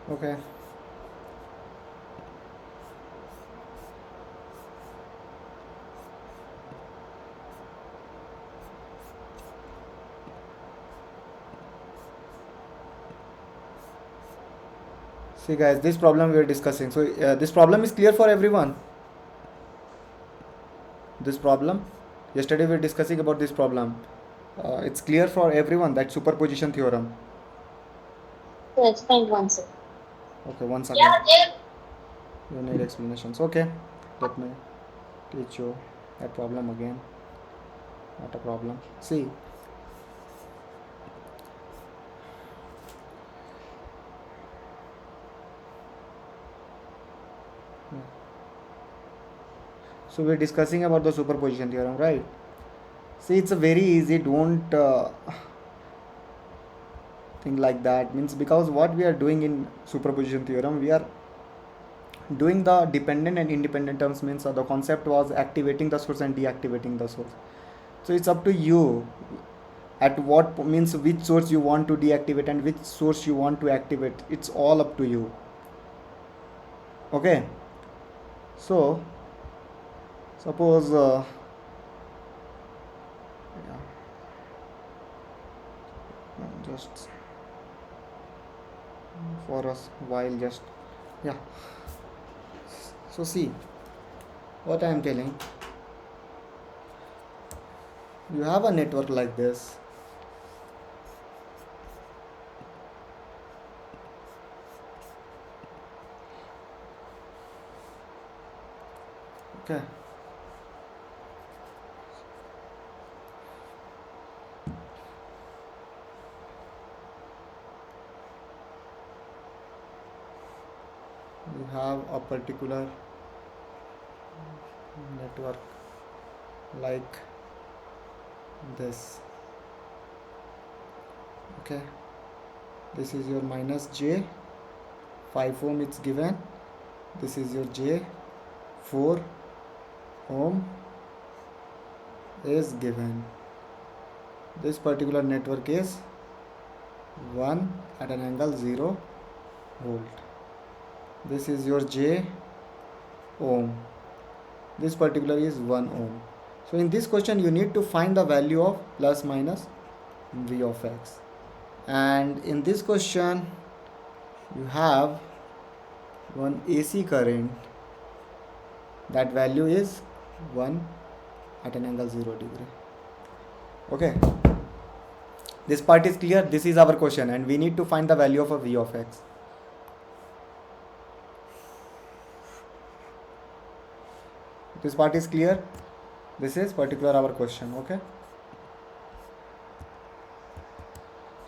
Okay. See guys, this problem we are discussing. So this problem is clear for everyone. This problem. Yesterday we were discussing about this problem. It's clear for everyone that superposition theorem. So explain one second. Okay, once again. You need explanations. Okay. Let me teach you that problem again. Not a problem. See. So we're discussing about the superposition theorem, right? See, it's a very easy. Don't think like that. Means because what we are doing in superposition theorem, we are doing the dependent and independent terms. Means the concept was activating the source and deactivating the source. So it's up to you at what means which source you want to deactivate and which source you want to activate. It's all up to you. Okay. So suppose yeah, just for us while just yeah. So see what I am telling. You have a network like this. Okay. You have a particular network like this. Okay. This is your minus j 5 ohm it's given. This is your j 4 ohm is given. This particular network is 1 at an angle 0 volt. This is your j ohm. This particular is 1 ohm. So in this question you need to find the value of plus minus v of x. And in this question you have one AC current, that value is 1 at an angle 0 degree. Okay, this part is clear. This is our question and we need to find the value of a v of x. This part is clear. This is particular our question. Okay,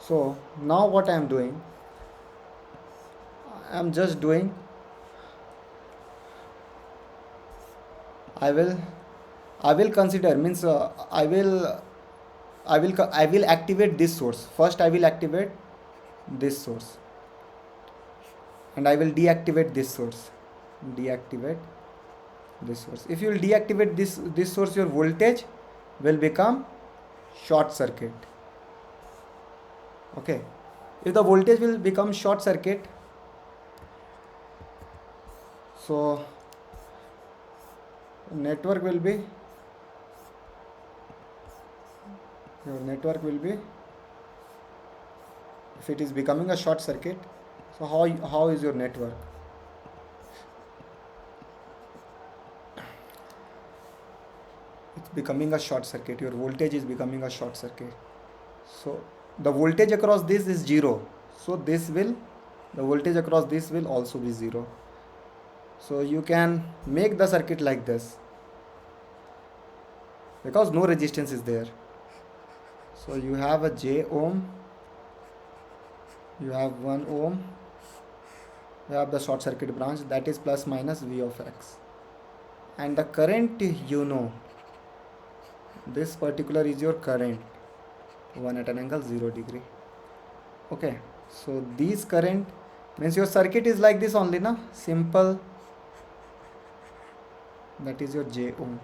so now what I am doing, I am just doing, I will consider means I will activate this source. First I will activate this source and I will deactivate this source. Deactivate this source. If you will deactivate this source, your voltage will become short circuit. Okay. If the voltage will become short circuit, so network will be your network will be, if it is becoming a short circuit, so how is your network? It's becoming a short circuit. Your voltage is becoming a short circuit. So the voltage across this is 0. So the voltage across this will also be 0. So you can make the circuit like this because no resistance is there. So you have a j ohm, you have 1 ohm, you have the short circuit branch, that is plus minus v of x. And the current, this particular is your current, 1 at an angle 0 degree. Okay, so these current means your circuit is like this only, na? Simple. That is your j ohm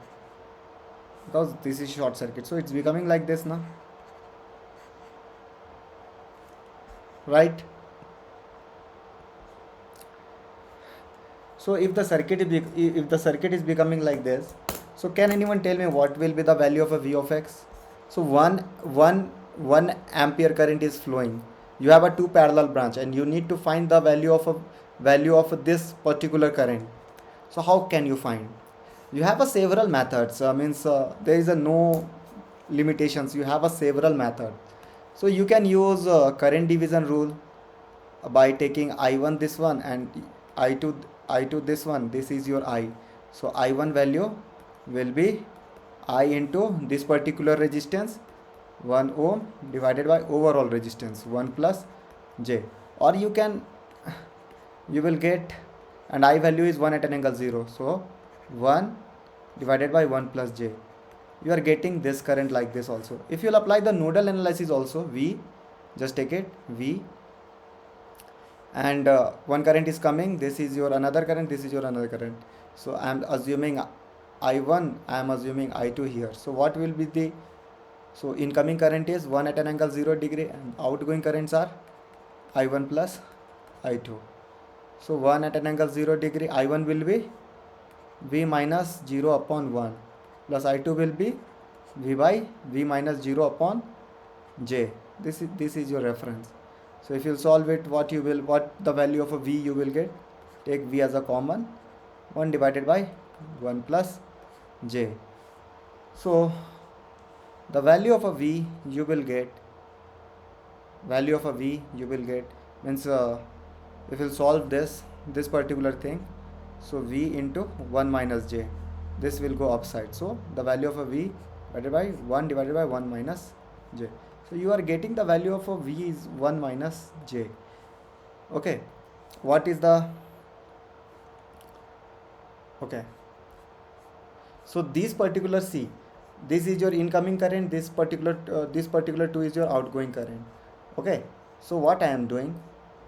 because this is short circuit, so it's becoming like this, na? Right? So if the circuit is becoming like this, so can anyone tell me what will be the value of a V of X? So 1 ampere current is flowing. You have a two parallel branch and you need to find the value of this particular current. So how can you find? You have a several methods. There is a no limitations. You have a several method. So you can use current division rule by taking I1 this one and I2 this one. This is your I. So I1 value will be I into this particular resistance 1 ohm divided by overall resistance 1 plus J. Or you will get, and I value is 1 at an angle 0. So 1 divided by 1 plus J. You are getting this current like this also. If you will apply the nodal analysis also, V, just take it V, and one current is coming, this is your another current, this is your another current. So I am assuming I1, I am assuming I2 here. So what will be the, so incoming current is 1 at an angle 0 degree and outgoing currents are I1 plus I2. So 1 at an angle 0 degree, I1 will be V minus 0 upon 1 plus I2 will be V by V minus 0 upon J. This is your reference. So if you solve it, what the value of a V you will get, take V as a common, 1 divided by 1 plus J. So the value of a V you will get, means if you solve this particular thing, so V into 1 minus J, this will go upside. So the value of a V divided by 1 minus J. So you are getting the value of a V is 1 minus J. Okay, what is the, okay, so this particular C, this is your incoming current, this particular 2 is your outgoing current. Okay, so what I am doing,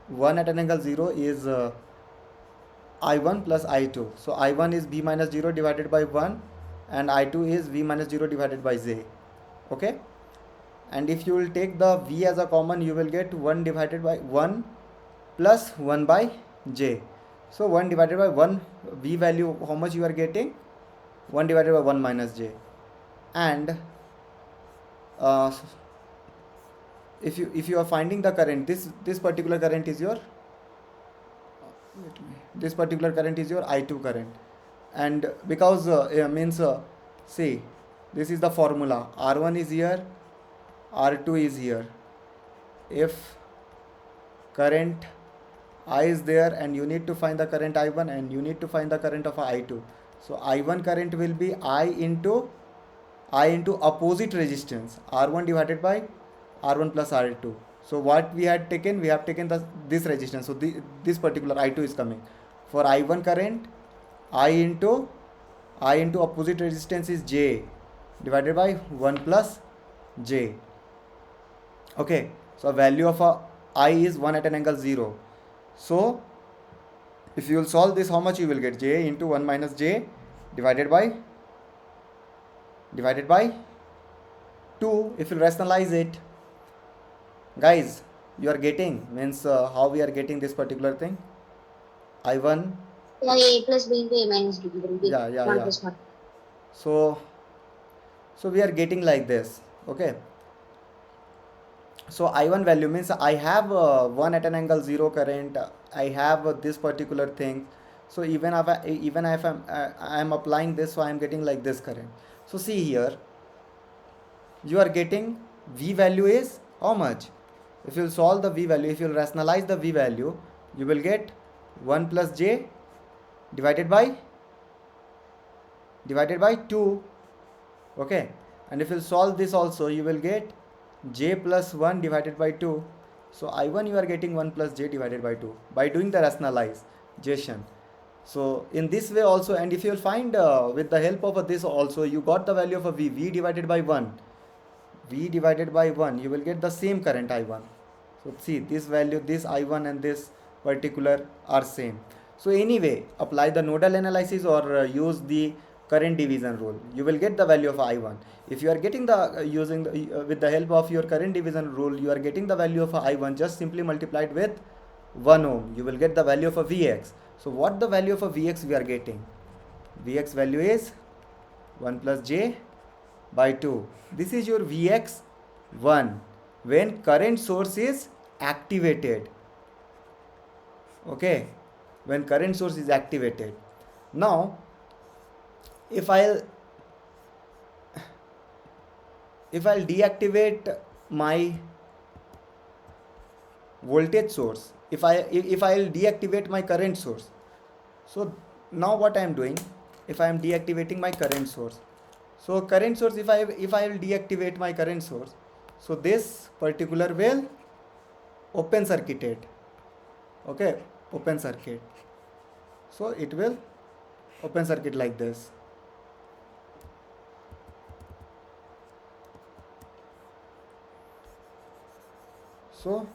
1 at an angle 0 is I1 plus I2. So I1 is V minus 0 divided by 1 and I2 is V minus 0 divided by J. Okay, and if you will take the V as a common, you will get 1 divided by 1 plus 1 by J. So 1 divided by 1, V value, how much you are getting? 1 divided by 1 minus J. And if you are finding the current, this particular current is your, this particular current is your I2 current. And because see, this is the formula, R1 is here, R2 is here. If current I is there and you need to find the current I1 and you need to find the current of I2. So I1 current will be I into opposite resistance, R1 divided by R1 plus R2. So what we have taken this resistance. So this particular I2 is coming. For I1 current, I into opposite resistance is J divided by 1 plus J. Okay, so value of I is 1 at an angle 0. So if you will solve this, how much you will get? J into 1 minus J divided by 2. If you rationalize it, guys, you are getting, how we are getting this particular thing, I1, A plus B into A minus B will be 1 plus 1. So we are getting like this. Okay, so I1 value means I have 1 at an angle 0 current, I have this particular thing. So even if I am applying this, so I am getting like this current. So see here, you are getting V value is how much? If you solve the V value, if you rationalize the V value, you will get 1 plus J divided by 2. Okay, and if you solve this also, you will get J plus 1 divided by 2. So I1 you are getting 1 plus J divided by 2 by doing the rationalization. So in this way also, and if you will find with the help of this also, you got the value of a V divided by 1. V divided by 1, you will get the same current I1. So see, this value, this I1 and this particular are same. So anyway, apply the nodal analysis or use the current division rule. You will get the value of I1. If you are getting the with the help of your current division rule, you are getting the value of I1, just simply multiplied with 1 ohm. You will get the value of a Vx. So what the value of a Vx we are getting? Vx value is 1 plus j by 2. This is your Vx 1 when current source is activated. Okay, when current source is activated. Now if I'll deactivate my voltage source, if I'll deactivate my current source, so now what I am doing, if I am deactivating my current source, so current source, if I will deactivate my current source, so this particular will open circuited. Okay, open circuit, so it will open circuit like this. So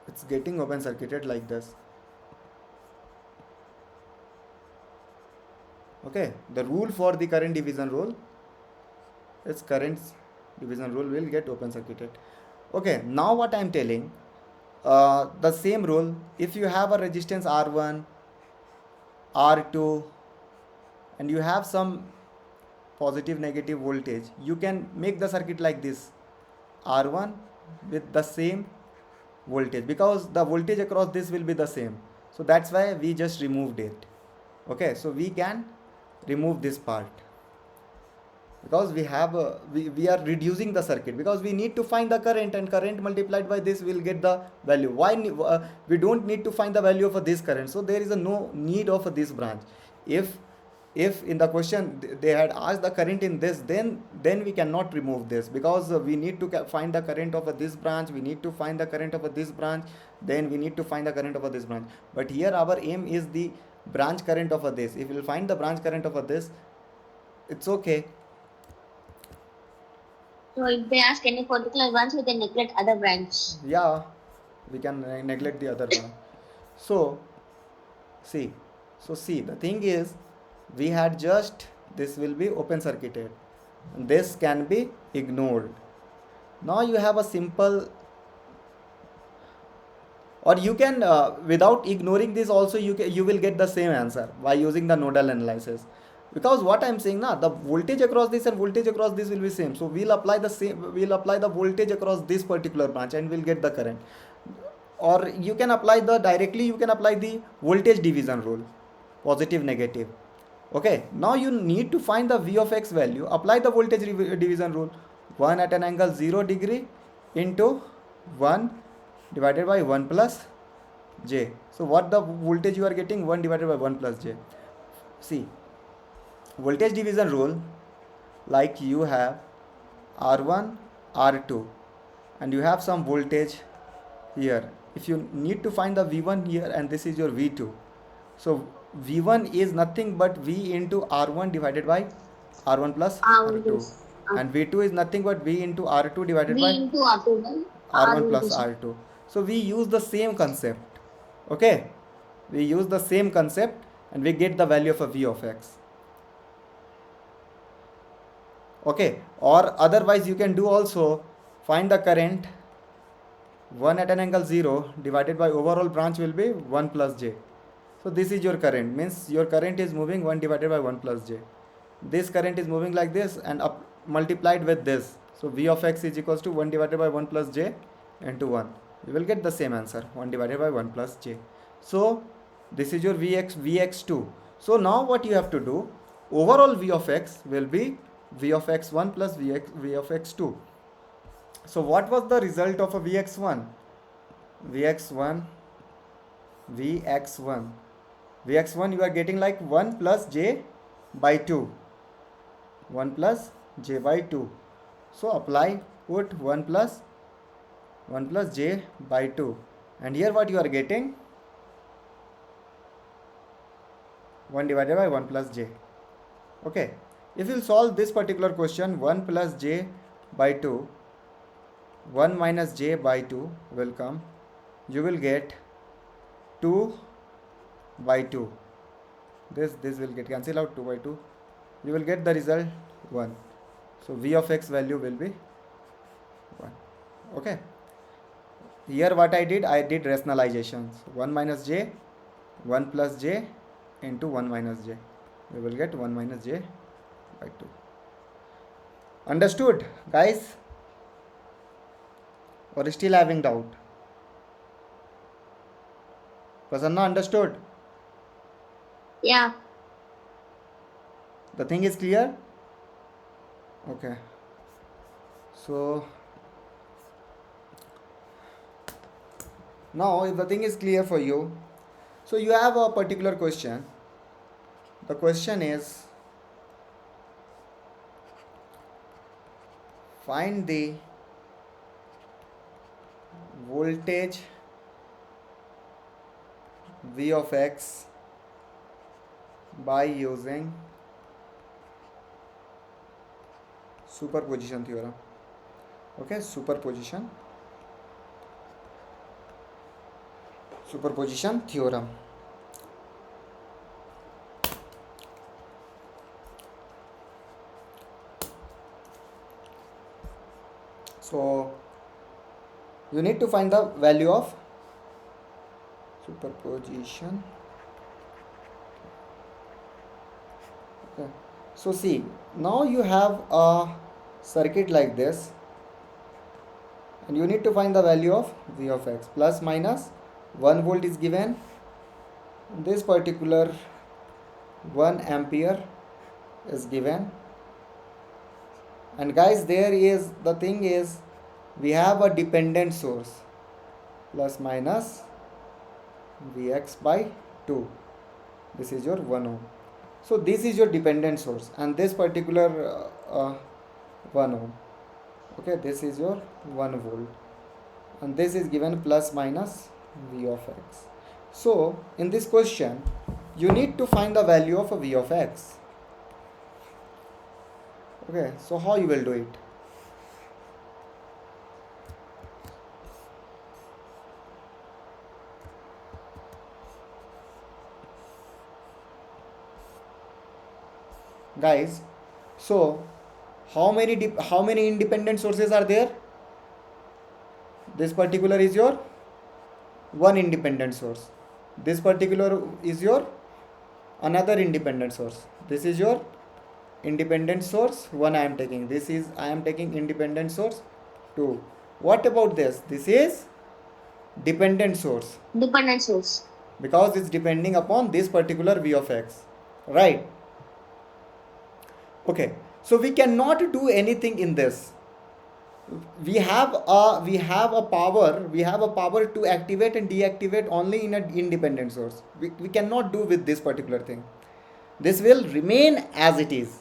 it's getting open circuited like this. Okay, the rule for the current division rule is current division rule will get open circuited. Okay, now what I am telling, the same rule, if you have a resistance R1, R2, and you have some positive negative voltage, you can make the circuit like this, R1 with the same voltage, because the voltage across this will be the same. So that's why we just removed it. Okay, so we can remove this part, because we have we are reducing the circuit, because we need to find the current, and current multiplied by this will get the value. Why we don't need to find the value of this current? So there is no need of this branch. If in the question they had asked the current in this, then we cannot remove this, because we need to find the current of this branch, we need to find the current of this branch, then we need to find the current of this branch. But here our aim is the branch current of this. If we will find the branch current of this, it's okay. So if they ask any particular branch, we can neglect other branch. Yeah, we can neglect the other one. So see, the thing is, we had just, this will be open circuited, and this can be ignored. Now you have a simple, or you can without ignoring this also, you will get the same answer by using the nodal analysis. Because what I'm saying now, the voltage across this and voltage across this will be same, so we'll apply the voltage across this particular branch and we'll get the current. Or you can apply the voltage division rule, positive negative. Okay, now you need to find the V of x value. Apply the voltage division rule. 1 at an angle 0 degree into 1 divided by 1 plus j. So what the voltage you are getting? 1 divided by 1 plus j. See, voltage division rule, like you have R1, R2, and you have some voltage here. If you need to find the V1 here, and this is your V2, so V1 is nothing but V into R1 divided by R1 plus R2, and V2 is nothing but V into R2 divided by V into R2 R1 plus R2. So we use the same concept. Okay, we use the same concept and we get the value of a V of x. Okay, or otherwise you can do also, find the current. 1 at an angle 0 divided by overall branch will be 1 plus j. So this is your current, means your current is moving 1 divided by 1 plus j. This current is moving like this and multiplied with this. So V of x is equals to 1 divided by 1 plus j into 1. You will get the same answer, 1 divided by 1 plus j. So this is your Vx2. So now what you have to do, overall V of x will be V of x1 plus V of x2. So what was the result of a Vx1? Vx1 you are getting like 1 plus j by 2. 1 plus j by 2. So apply, put 1 plus j by 2. And here what you are getting? 1 divided by 1 plus j. Okay. If you solve this particular question, 1 plus j by 2, 1 minus j by 2 will come. You will get 2 by 2. This will get cancelled out, 2 by 2. You will get the result 1. So V of x value will be 1. Okay. here what I did rationalizations. 1 minus j, 1 plus j into 1 minus j. We will get 1 minus j by 2. Understood, guys? Or still having doubt? Prasanna, understood? Yeah. The thing is clear? Okay. So now if the thing is clear for you, so you have a particular question. The question is, find the voltage V of x by using superposition theorem. Okay, superposition theorem. So you need to find the value of superposition. Okay. So see, now you have a circuit like this, and you need to find the value of V of x. Plus minus 1 volt is given. This particular 1 ampere is given. And guys, the thing is, we have a dependent source. Plus minus Vx by 2. This is your 1 ohm. So this is your dependent source, and this particular 1 ohm. Okay, this is your 1 volt, and this is given plus minus V of x. So in this question, you need to find the value of a V of x. Okay, so how you will do it? Guys, so how many independent sources are there? This particular is your one independent source. This particular is your another independent source. This is your independent source 1 I am taking. This is I am taking independent source 2. What about this? This is dependent source. Dependent source. Because it's depending upon this particular V of x. Right? Okay. So we cannot do anything in this. We have a power to activate and deactivate only in an independent source. We cannot do with this particular thing. This will remain as it is.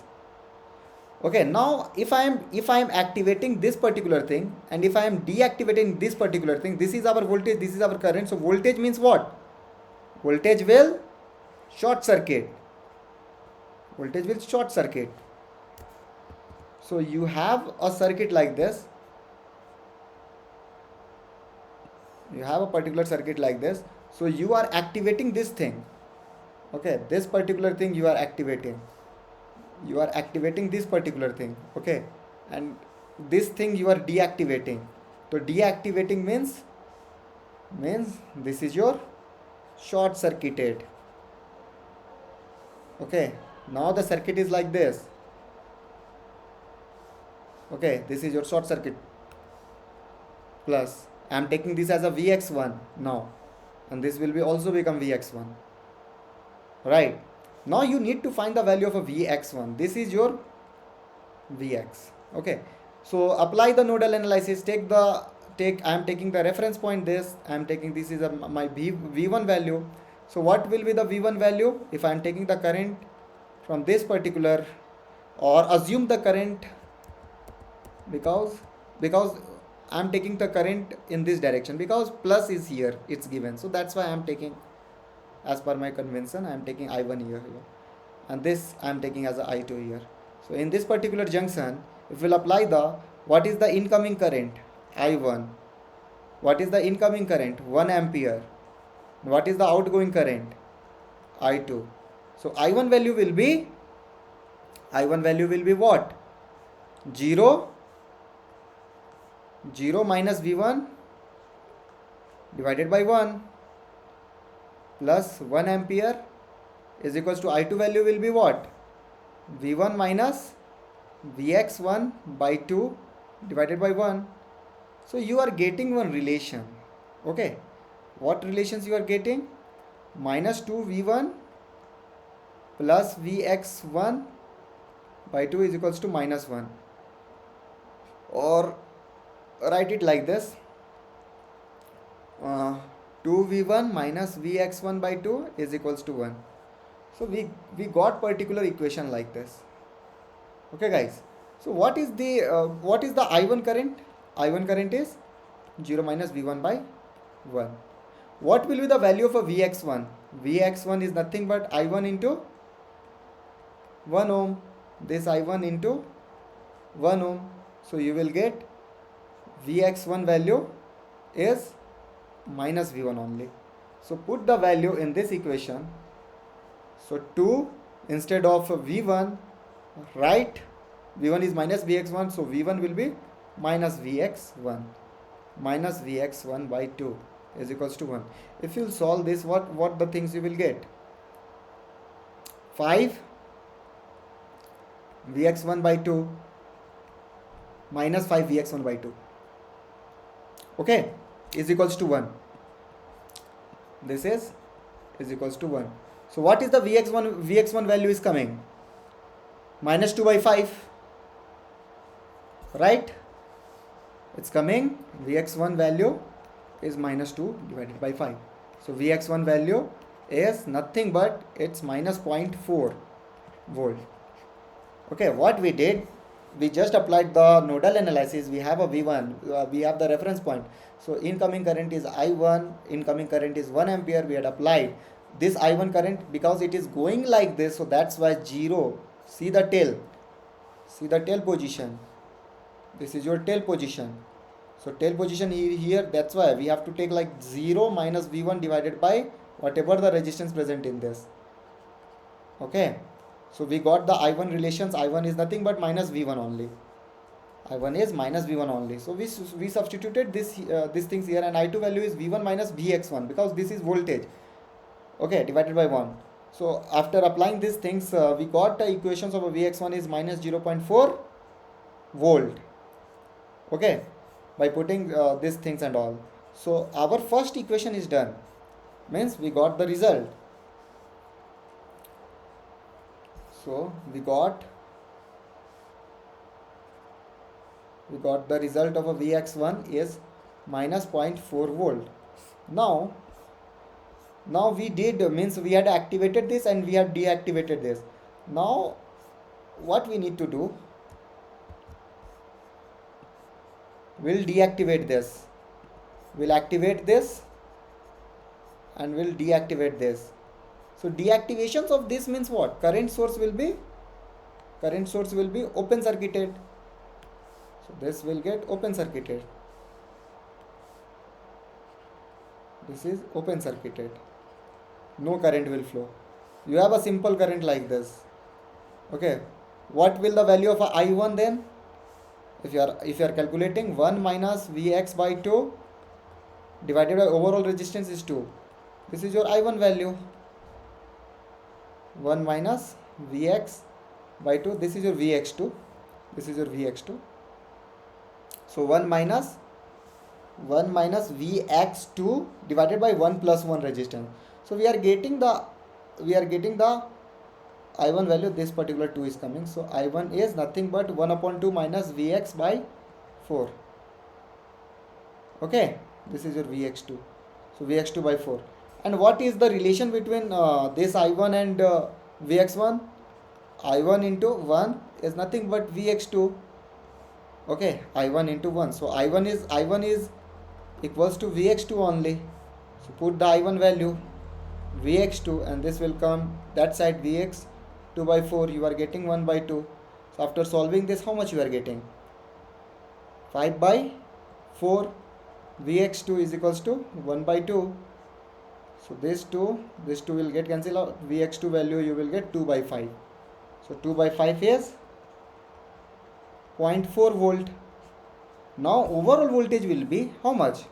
Okay, now if I am activating this particular thing, and if I am deactivating this particular thing, this is our voltage, this is our current. So voltage means what? Voltage will short circuit. Voltage will short circuit. So you have a circuit like this. You have a particular circuit like this. So you are activating this thing. Okay, this particular thing you are activating. You are activating this particular thing. Okay, and this thing you are deactivating. So deactivating means this is your short circuited. Okay, now the circuit is like this. Okay, this is your short circuit. Plus I am taking this as a Vx1 now, and this will be also become Vx1. Right? Now you need to find the value of a Vx1. This is your Vx. Okay. So apply the nodal analysis. I am taking the reference point this. I am taking this is my V1 value. So what will be the V1 value? If I am taking the current from this particular, or assume the current, because I am taking the current in this direction, because plus is here, it's given. So that's why I am taking, as per my convention, I am taking I1 here, and this I am taking as a I2 here. So in this particular junction, if we'll apply what is the incoming current? I1. What is the incoming current? 1 ampere. What is the outgoing current? I2. So I1 value will be what? 0 minus V1 divided by 1 plus 1 ampere is equals to I2 value will be what? V1 minus Vx1 by 2 divided by 1. So you are getting one relation. Okay. What relations you are getting? Minus 2 V1 plus Vx1 by 2 is equals to minus 1. Or write it like this. 2V1 minus Vx1 by 2 is equals to 1. So we got particular equation like this. Okay guys. So what is the I1 current? I1 current is 0 minus V1 by 1. What will be the value of a Vx1? Vx1 is nothing but I1 into 1 ohm. This I1 into 1 ohm. So you will get Vx1 value is minus V1 only. So put the value in this equation. So 2 instead of V1, write V1 is minus Vx1. So V1 will be minus Vx1. Minus Vx1 by 2 is equals to 1. If you solve this, what the things you will get? 5 Vx1 by 2 minus 5 Vx1 by 2. Okay, is equals to 1. This is equals to 1. So what is the Vx1 value is coming? Minus 2 by 5. Right? It's coming. Vx1 value is minus 2 divided by 5. So Vx1 value is nothing but it's minus 0.4 volt. Okay, what we did, we just applied the nodal analysis. We have a V1, we have the reference point. So incoming current is I1, incoming current is 1 ampere. We had applied this I1 current because it is going like this. So that's why 0. See the tail position. This is your tail position. So tail position here, that's why we have to take like 0 minus V1 divided by whatever the resistance present in this. Okay. So we got the I1 relations. I1 is nothing but minus V1 only. I1 is minus V1 only. So we substituted these things here, and I2 value is V1 minus Vx1 because this is voltage. Okay, divided by 1. So after applying these things, we got the equations of a Vx1 is minus 0.4 volt. Okay, by putting these things and all. So our first equation is done. Means we got the result. So we got the result of a Vx1 is minus 0.4 volt. Now we did, means we had activated this and we had deactivated this. Now what we need to do, we'll deactivate this, we'll activate this, and we'll deactivate this. So deactivations of this means what? Current source will be open circuited. So this will get open circuited. This is open circuited. No current will flow. You have a simple current like this. Okay. What will the value of a I1 then? If you are calculating 1 minus Vx by 2 divided by overall resistance is 2. This is your I1 value. 1 minus Vx by 2. This is your Vx2. This is your Vx2. So 1 minus Vx2 divided by 1 plus 1 resistance. So we are getting the I1 value. This particular 2 is coming. So I1 is nothing but 1 upon 2 minus Vx by 4. Okay. This is your Vx2. So Vx2 by 4. And what is the relation between this I1 and Vx1? I1 into 1 is nothing but Vx2. Okay, I1 into 1. So I1 is equals to Vx2 only. So put the I1 value Vx2, and this will come that side Vx2 by 4. You are getting 1 by 2. So after solving this, how much you are getting? 5 by 4. Vx2 is equals to 1 by 2. So this 2 will get cancelled out. Vx2 value you will get 2 by 5. So 2 by 5 is 0.4 volt. Now overall voltage will be how much?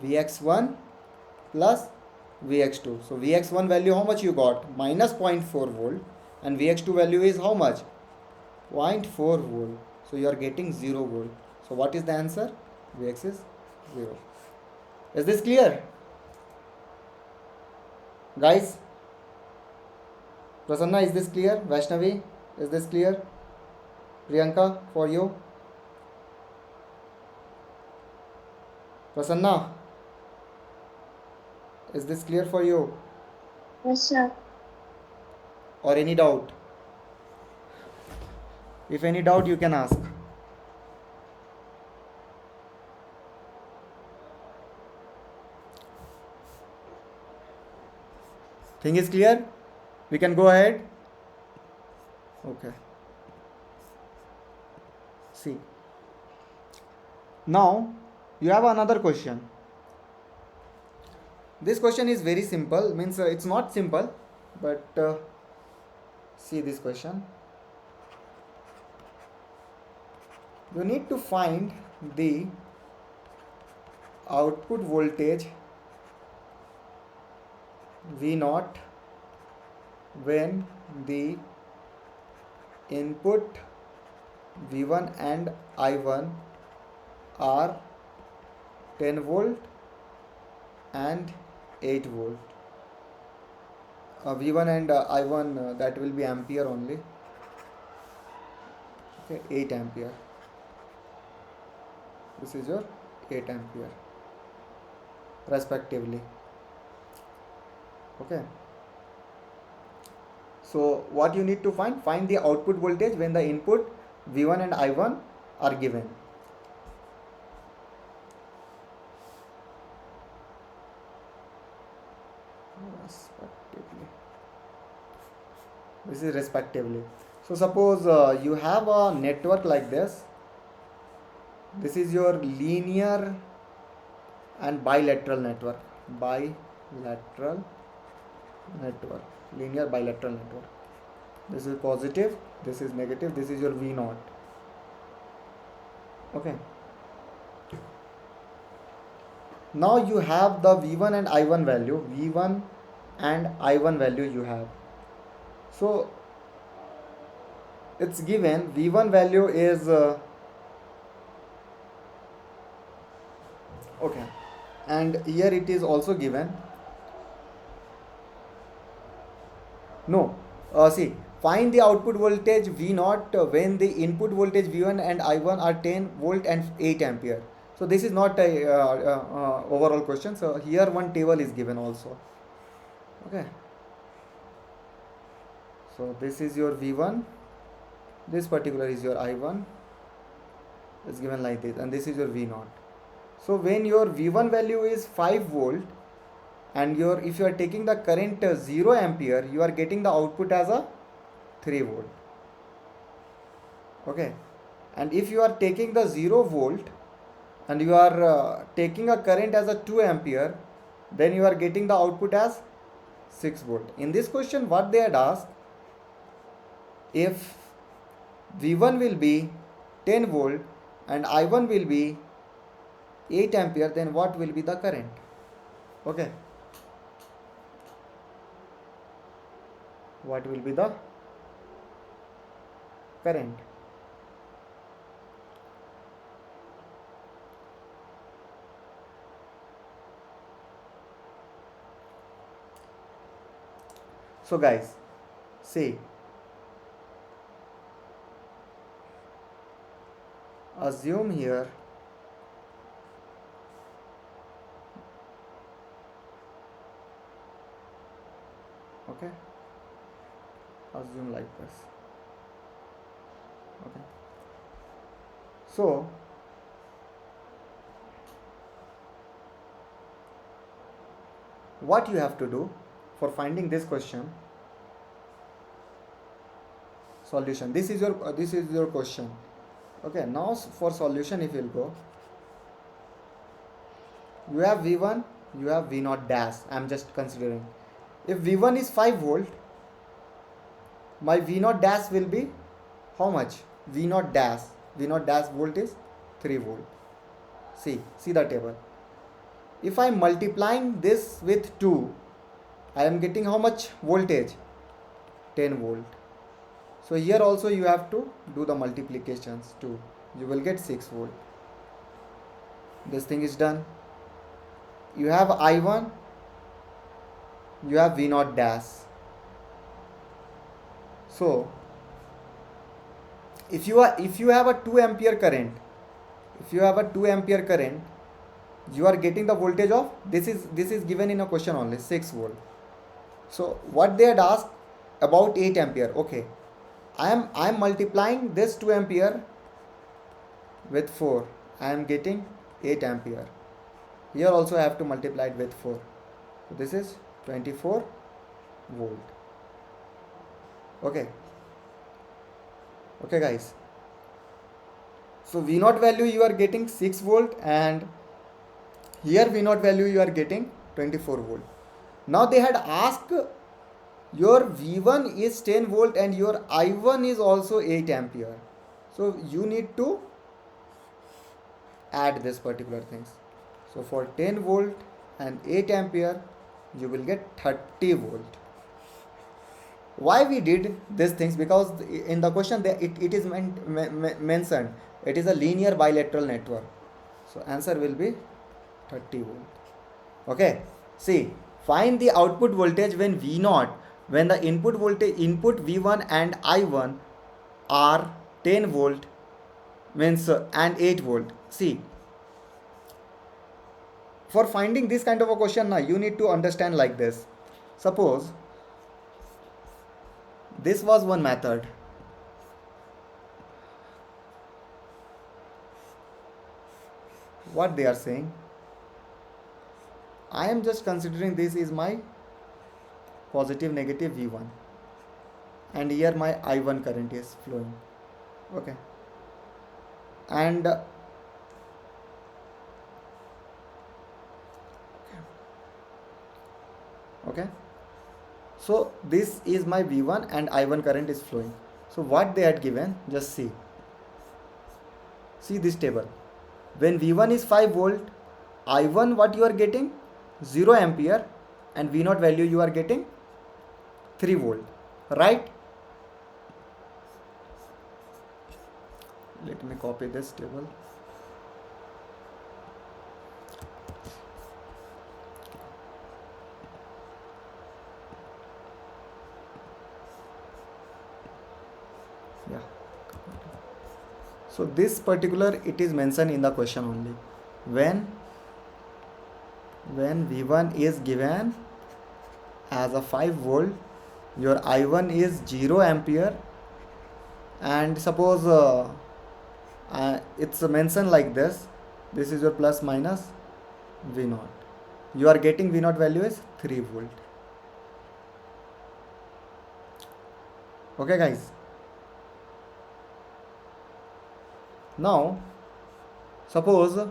Vx1 plus Vx2. So Vx1 value how much you got? Minus 0.4 volt, and Vx2 value is how much? 0.4 volt. So you are getting 0 volt. So what is the answer? Vx is 0. Is this clear? Guys, Prasanna, is this clear? Vaishnavi, is this clear? Priyanka, for you? Prasanna, is this clear for you? Yes, sir. Or any doubt? If any doubt, you can ask. Thing is clear? We can go ahead. Okay. See. Now, you have another question. This question is very simple. Means it's not simple, but see this question. You need to find the output voltage V0 when the input V1 and I1 are 10 volt and 8 volt. V1 and I1 that will be ampere only. Okay, 8 ampere. This is your 8 ampere respectively. Okay. So what you need to find the output voltage when the input V1 and I1 are given. Respectively. This is respectively. So suppose you have a network like this. This is your linear and bilateral network. Bilateral network. Linear bilateral network. This is positive, this is negative, this is your V0. Okay. Now you have the V1 and I1 value. V1 and I1 value you have. So it's given V1 value is okay, and here it is also given. No, see, find the output voltage V0 when the input voltage V1 and I1 are 10 volt and 8 ampere. So this is not a overall question. So here one table is given also. Okay. So this is your V1. This particular is your I1. It's given like this, and this is your V0. So when your V1 value is 5 volt, and if you are taking the current 0 ampere, you are getting the output as a 3 volt. Okay. And if you are taking the 0 volt and you are taking a current as a 2 ampere, then you are getting the output as 6 volt. In this question, what they had asked, if V1 will be 10 volt and I1 will be 8 ampere, then what will be the current? Okay. What will be the current? So guys, see, assume here okay, assume like this. Okay, so what you have to do for finding this question solution, this is your question. Okay, now for solution, if you'll go, you have V1, you have V0 dash. I'm just considering, if V1 is 5 volt, my V0 dash will be how much? V0 dash volt is 3 volt. See the table. if I am multiplying this with 2, I am getting how much voltage? 10 volt. So here also you have to do the multiplications too. You will get 6 volt. This thing is done. You have I1, you have V0 dash. So if you have a 2 ampere current, you are getting the voltage of, this is given in a question only, 6 volt. So what they had asked about 8 ampere. Okay, I am multiplying this 2 ampere with 4. I am getting 8 ampere. Here also I have to multiply it with 4. So this is 24 volt. Okay guys, so V0 value you are getting 6 volt, and here V0 value you are getting 24 volt. Now they had asked your V1 is 10 volt and your I1 is also 8 ampere. So you need to add this particular things. So for 10 volt and 8 ampere you will get 30 volt. Why we did these things? Because in the question it is mentioned it is a linear bilateral network. So answer will be 30 volt. Okay, see, find the output voltage when V0, when the input V1 and I1 are 10 volt means and 8 volt. See, for finding this kind of a question now, you need to understand like this. Suppose this was one method. What they are saying, I am just considering this is my positive negative V1 and here my I1 current is flowing. Okay, and okay, so this is my V1 and I1 current is flowing. So what they had given, just see this table. When V1 is 5 volt, I1 what you are getting 0 ampere and V0 value you are getting 3 volt, right? Let me copy this table. Yeah, so this particular it is mentioned in the question only. When V1 is given as a 5 volt, your I1 is 0 ampere, and suppose it's mentioned like this. This is your plus minus V0. You are getting V0 value is 3 volt. Okay guys, now suppose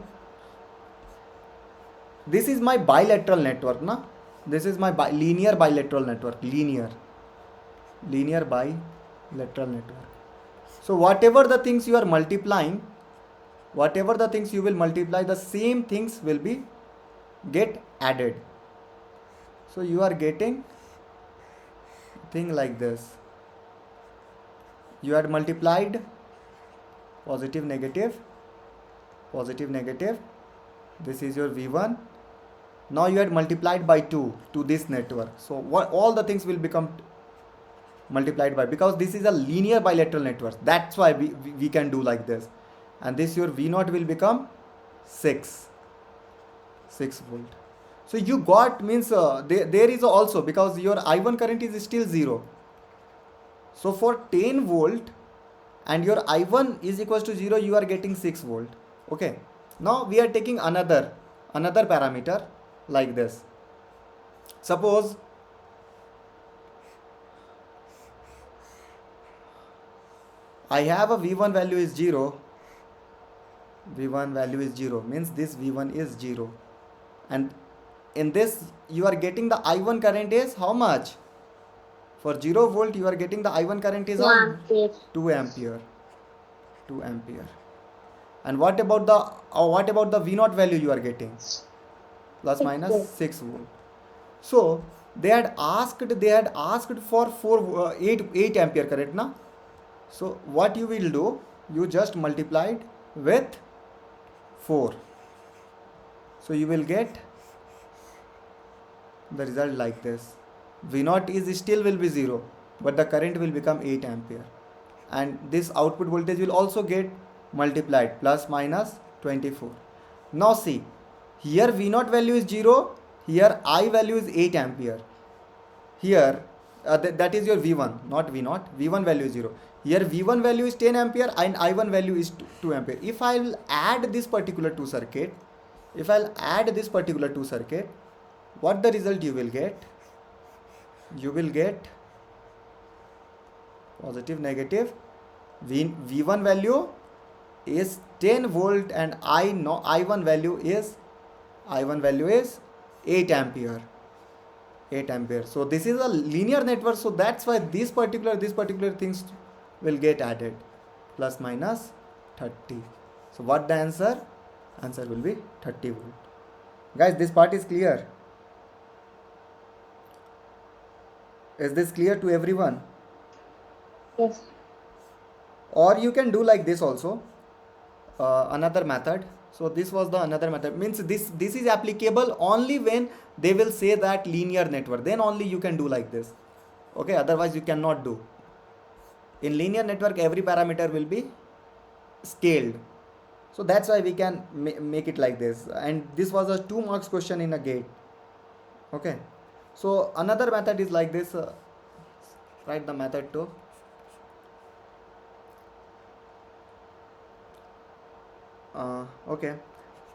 this is my bilateral network, na? This is my linear bilateral network, linear bilateral network. So whatever the things you are multiplying, the same things will be get added. So you are getting thing like this. You had multiplied positive negative. This is your V1. Now you had multiplied by 2 to this network. So what all the things will become multiplied by, because this is a linear bilateral network. That's why we can do like this. And this your V0 will become 6 volt. So you got means there is also, because your I1 current is still 0. So for 10 volt and your I1 is equals to 0, you are getting 6 volt. Okay. Now we are taking another parameter like this. Suppose I have a V1 value is 0. Means this V1 is 0. And in this you are getting the I1 current is how much? For 0 volt you are getting the I1 current is 2 ampere. And what about the V0 value you are getting? plus 6 minus volt. 6 volt. So they had asked for 8 ampere, correct na? So what you will do, you just multiplied with 4, so you will get the result like this. V0 is still will be 0, but the current will become 8 ampere, and this output voltage will also get multiplied, plus minus 24. Now see, here V0 value is 0, here I value is 8 ampere. Here that is your V1, not V0. V1 value is 0. Here V1 value is 10 ampere and I1 value is 2 ampere. If I'll add this particular two circuit, what the result you will get? You will get positive, negative. V1 value is 10 volt and I1 value is 8 ampere. 8 ampere. So this is a linear network, so that's why this particular things will get added, plus minus 30. So what the answer? Answer will be 30 volt. Guys, this part is clear. Is this clear to everyone? Yes. Or you can do like this also, another method. So this was the another method, means this is applicable only when they will say that linear network, then only you can do like this. Okay, otherwise you cannot do. In linear network every parameter will be scaled, so that's why we can make it like this. And this was a 2 marks question in a gate. Okay, so another method is like this. Write the method too. Okay,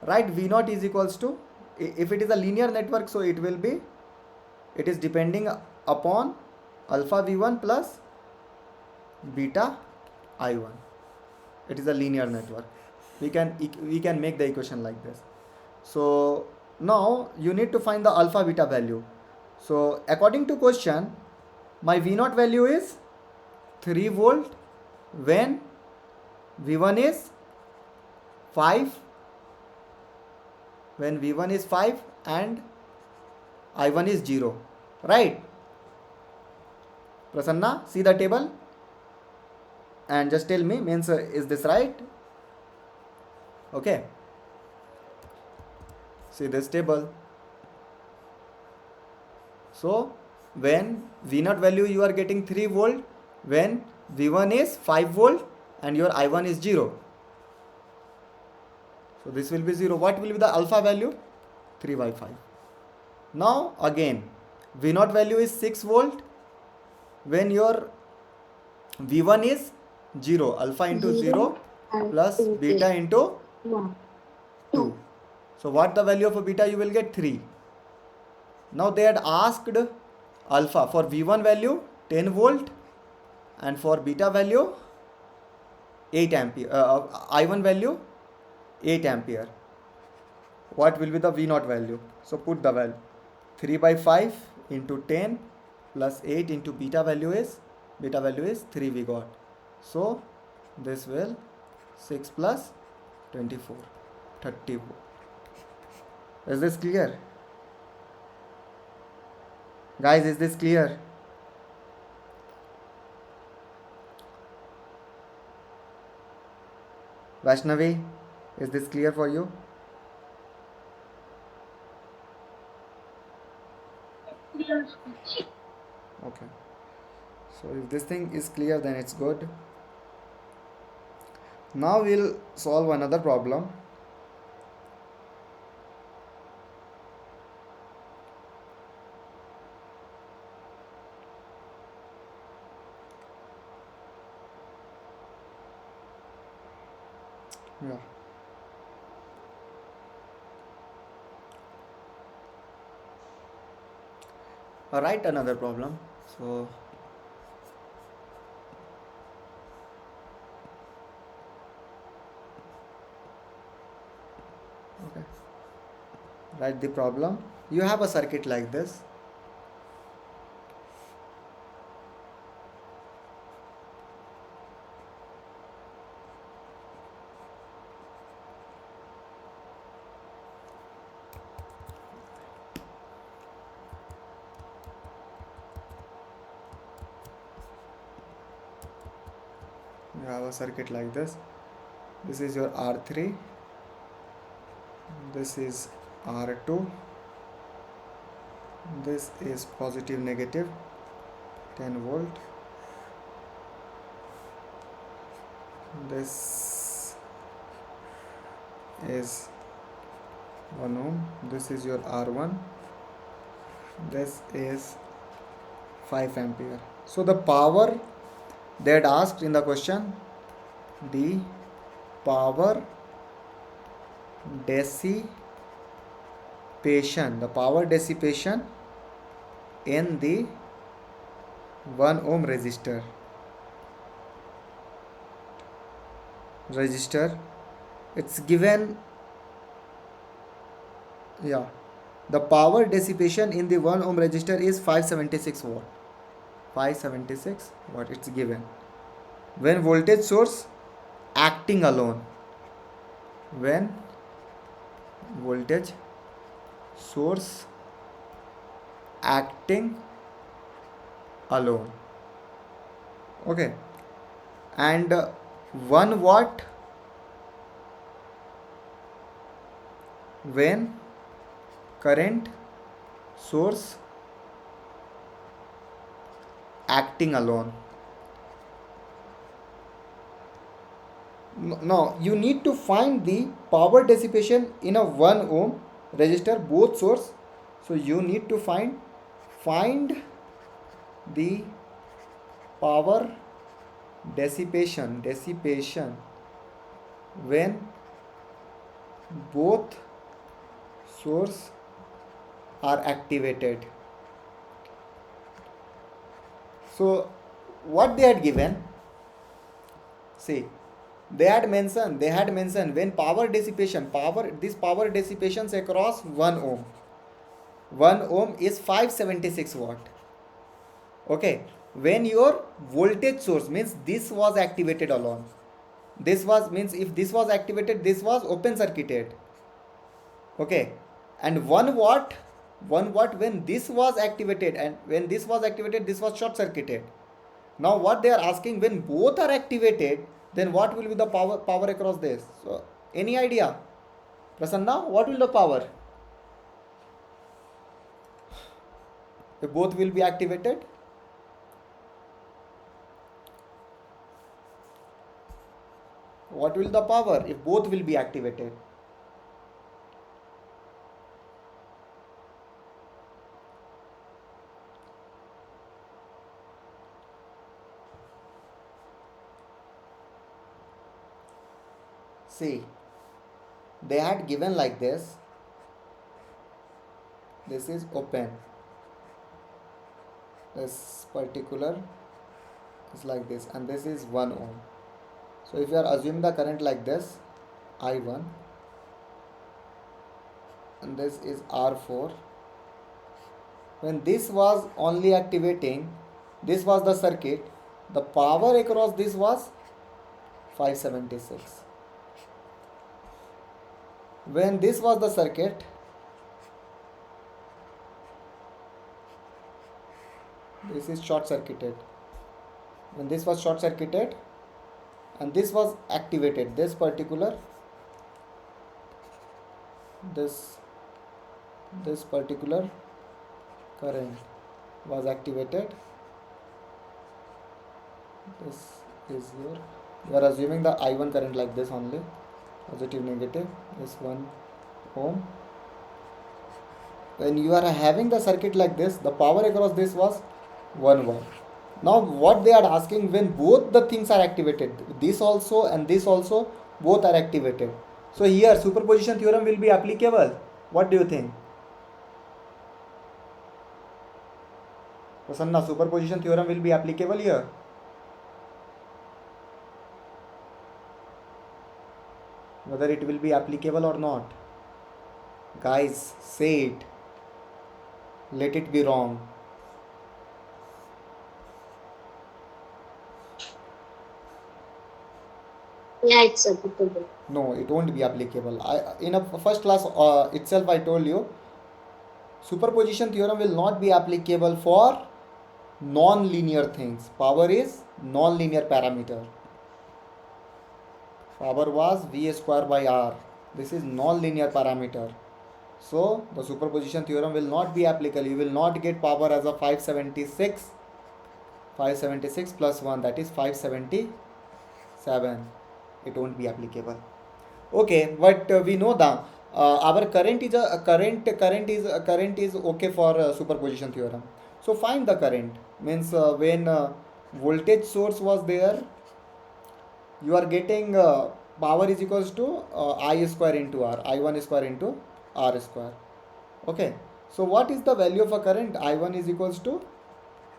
write V0 is equals to, if it is a linear network, so it is depending upon alpha V1 plus beta I1. It is a linear network. We can make the equation like this. So now you need to find the alpha beta value. So according to question, my V0 value is 3 volt when V1 is 5, when V1 is 5 and I1 is 0, right? Prasanna, see the table and just tell me, means is this right? Okay, see this table. So when V0 value you are getting 3 volt when V1 is 5 volt and your I1 is 0. So this will be 0. What will be the alpha value? 3 by 5. Now again, V0 value is 6 volt when your V1 is 0. Alpha into 0 plus beta into 2. So what the value of beta? You will get 3. Now they had asked alpha for V1 value 10 volt and for beta value 8 ampere, I1 value 8 ampere. What will be the V0 value? So put the value 3 by 5 into 10 plus 8 into beta value is 3 we got. So this will 6 plus 24, 30 volt. Is this clear? Guys, is this clear? Vaishnavi, is this clear for you? Okay. So if this thing is clear, then it's good. Now we'll solve another problem. Yeah. Write another problem. So okay, write the problem. You have a circuit like this. have a circuit like this. This is your R3, this is R2, this is positive negative 10 volt, this is 1 ohm, this is your R1, this is 5 ampere. So the power that asked in the question, the power dissipation, in the 1 ohm resistor, it's given, yeah, the power dissipation in the 1 ohm resistor is 576 watt. 576 watt it's given when voltage source acting alone, when voltage source acting alone. Okay, and 1 watt when current source acting alone. Now you need to find the power dissipation in a 1 ohm resistor, both source. So you need to find the power dissipation when both source are activated. So what they had given, see, they had mentioned when power dissipations across 1 ohm. 1 ohm is 576 watt. Okay, when your voltage source means this was activated alone, this was means if this was activated, this was open circuited. Okay, and 1 watt when this was activated, and when this was activated, this was short circuited. Now what they are asking, when both are activated, then what will be the power across this? So any idea, Prasanna, what will the power if both will be activated? What will the power if both will be activated? See, they had given like this. This is open. This particular is like this, and this is 1 ohm. So if you are assuming the current like this, I1, and this is R4. When this was only activating, this was the circuit, the power across this was 576. When this was the circuit, this is short circuited. When this was short circuited and this was activated, this particular current was activated. This is your, you are assuming the I1 current like this only, positive negative, this 1 ohm. When you are having the circuit like this, the power across this was 1 watt. Now what they are asking, when both the things are activated, this also and this also, both are activated. So here superposition theorem will be applicable. What do you think? Prasanna, superposition theorem will be applicable here. Whether it will be applicable or not. Guys, say it. Let it be wrong. Yeah, it's applicable. No, it won't be applicable. In a first class itself, I told you, superposition theorem will not be applicable for non-linear things. Power is non-linear parameter. Power was V square by R. This is non-linear parameter. So the superposition theorem will not be applicable. You will not get power as a 576. 576 plus 1, that is 577. It won't be applicable. Okay, but we know that our current is a current is okay for superposition theorem. So find the current. Means when voltage source was there, you are getting power is equals to I square into R, I1 square into R square. Okay, so what is the value of a current? I1 is equals to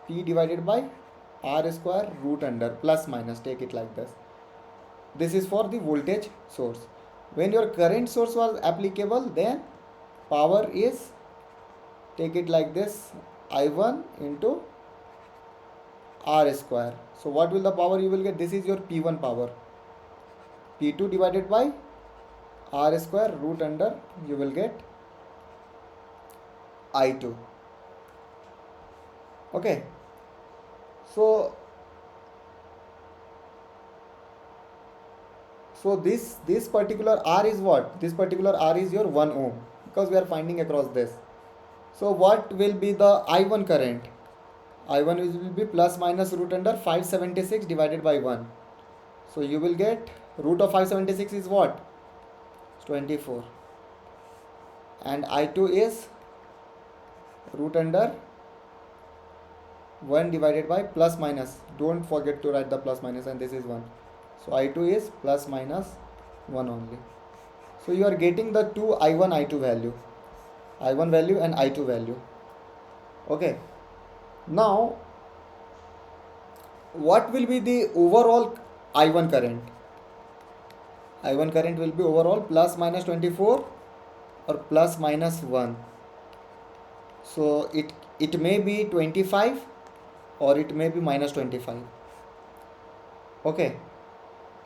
P divided by R square root under, plus minus, take it like this. This is for the voltage source. When your current source was applicable, then power is, take it like this, I1 into R square. So what will the power you will get? This is your P1 power. P2 divided by R square root under, you will get I2. Okay. So this particular R is what? This particular R is your 1 ohm, because we are finding across this. So what will be the I1 current? I1 will be plus minus root under 576 divided by 1. So you will get root of 576 is what? 24. And I2 is root under 1 divided by plus minus. Don't forget to write the plus minus, and this is 1. So I2 is plus minus 1 only. So you are getting the two I1, I2 value. I1 value and I2 value. Okay. Now, what will be the overall I1 current? I1 current will be overall plus minus 24 or plus minus 1. So it may be 25 or it may be minus 25. Okay.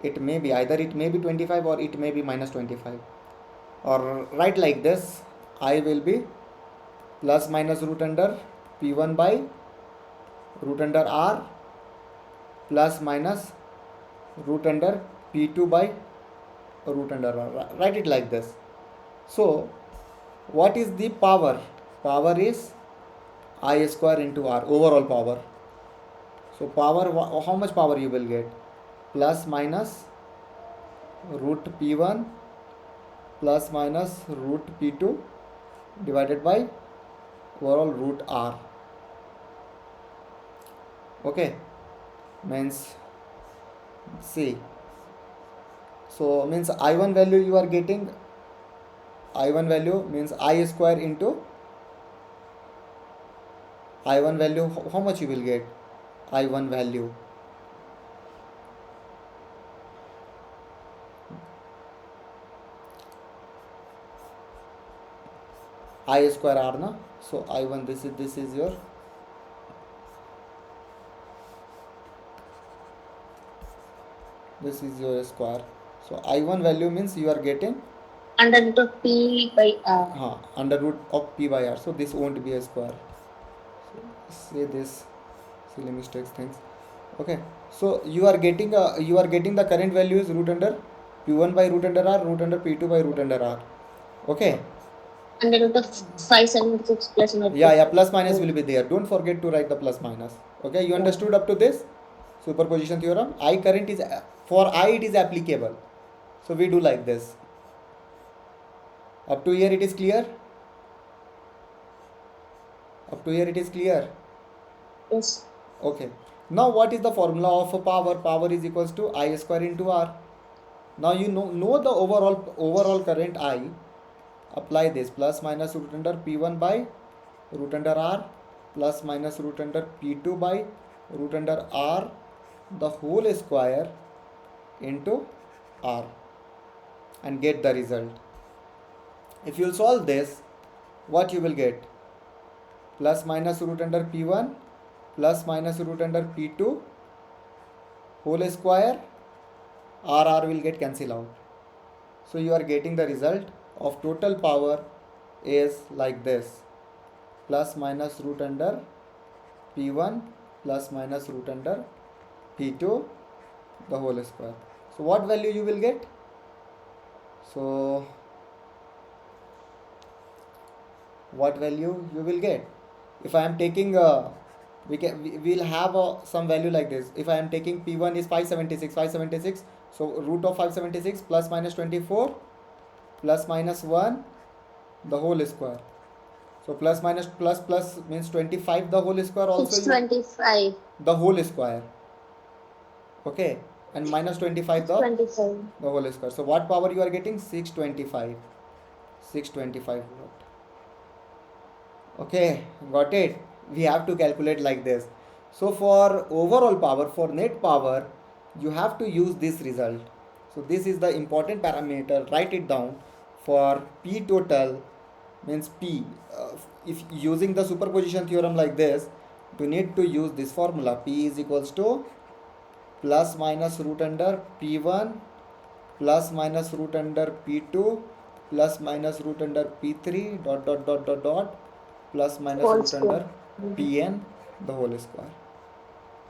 It may be either it may be 25 or it may be minus 25. Or write like this, I will be plus minus root under P1 by root under R plus minus root under P2 by root under R. Write it like this. So what is the power? Power is I square into R, overall power. So power, how much power you will get? Plus minus root P1 plus minus root P2 divided by overall root R. Okay, means see. So means I1 value you are getting, I1 value means I square into I1 value, how much you will get? I1 value I square R na. So I1, this is your square. So I1 value means you are getting under root of P by R. Under root of P by R. So this won't be a square. So say this silly mistakes things. Okay. So you are getting the current value is root under P1 by root under R, root under P2 by root under R. Okay. Under root of 576 plus minus. Yeah, plus minus will be there. Don't forget to write the plus minus. Okay, you understood up to this superposition theorem? I current is, for I it is applicable. So we do like this. Up to here it is clear? Up to here it is clear? Yes. Okay. Now what is the formula of power? Power is equals to I square into R. Now you know the overall current I. Apply this, plus minus root under P1 by root under R plus minus root under P2 by root under R the whole square into R, and get the result. If you solve this, what you will get? Plus minus root under P1 plus minus root under P2 whole square, R will get cancel out. So you are getting the result of total power is like this, plus minus root under P1 plus minus root under P2 the whole square. So what value you will get? So what value you will get? If I am taking we will have some value like this. If I am taking P1 is 576, so root of 576 plus minus 24 plus minus 1 the whole square. So plus minus plus means 25 the whole square also you 625. the whole square. Okay, and minus 25 the 25. whole square. So what power you are getting? 625. 625 watt. Okay, got it. We have to calculate like this. So for overall power, for net power, you have to use this result. So this is the important parameter. Write it down. For P total means P. If using the superposition theorem like this, you need to use this formula. P is equals to plus minus root under P1 plus minus root under P2 plus minus root under P3 dot plus minus Whole root square. under Pn the whole square.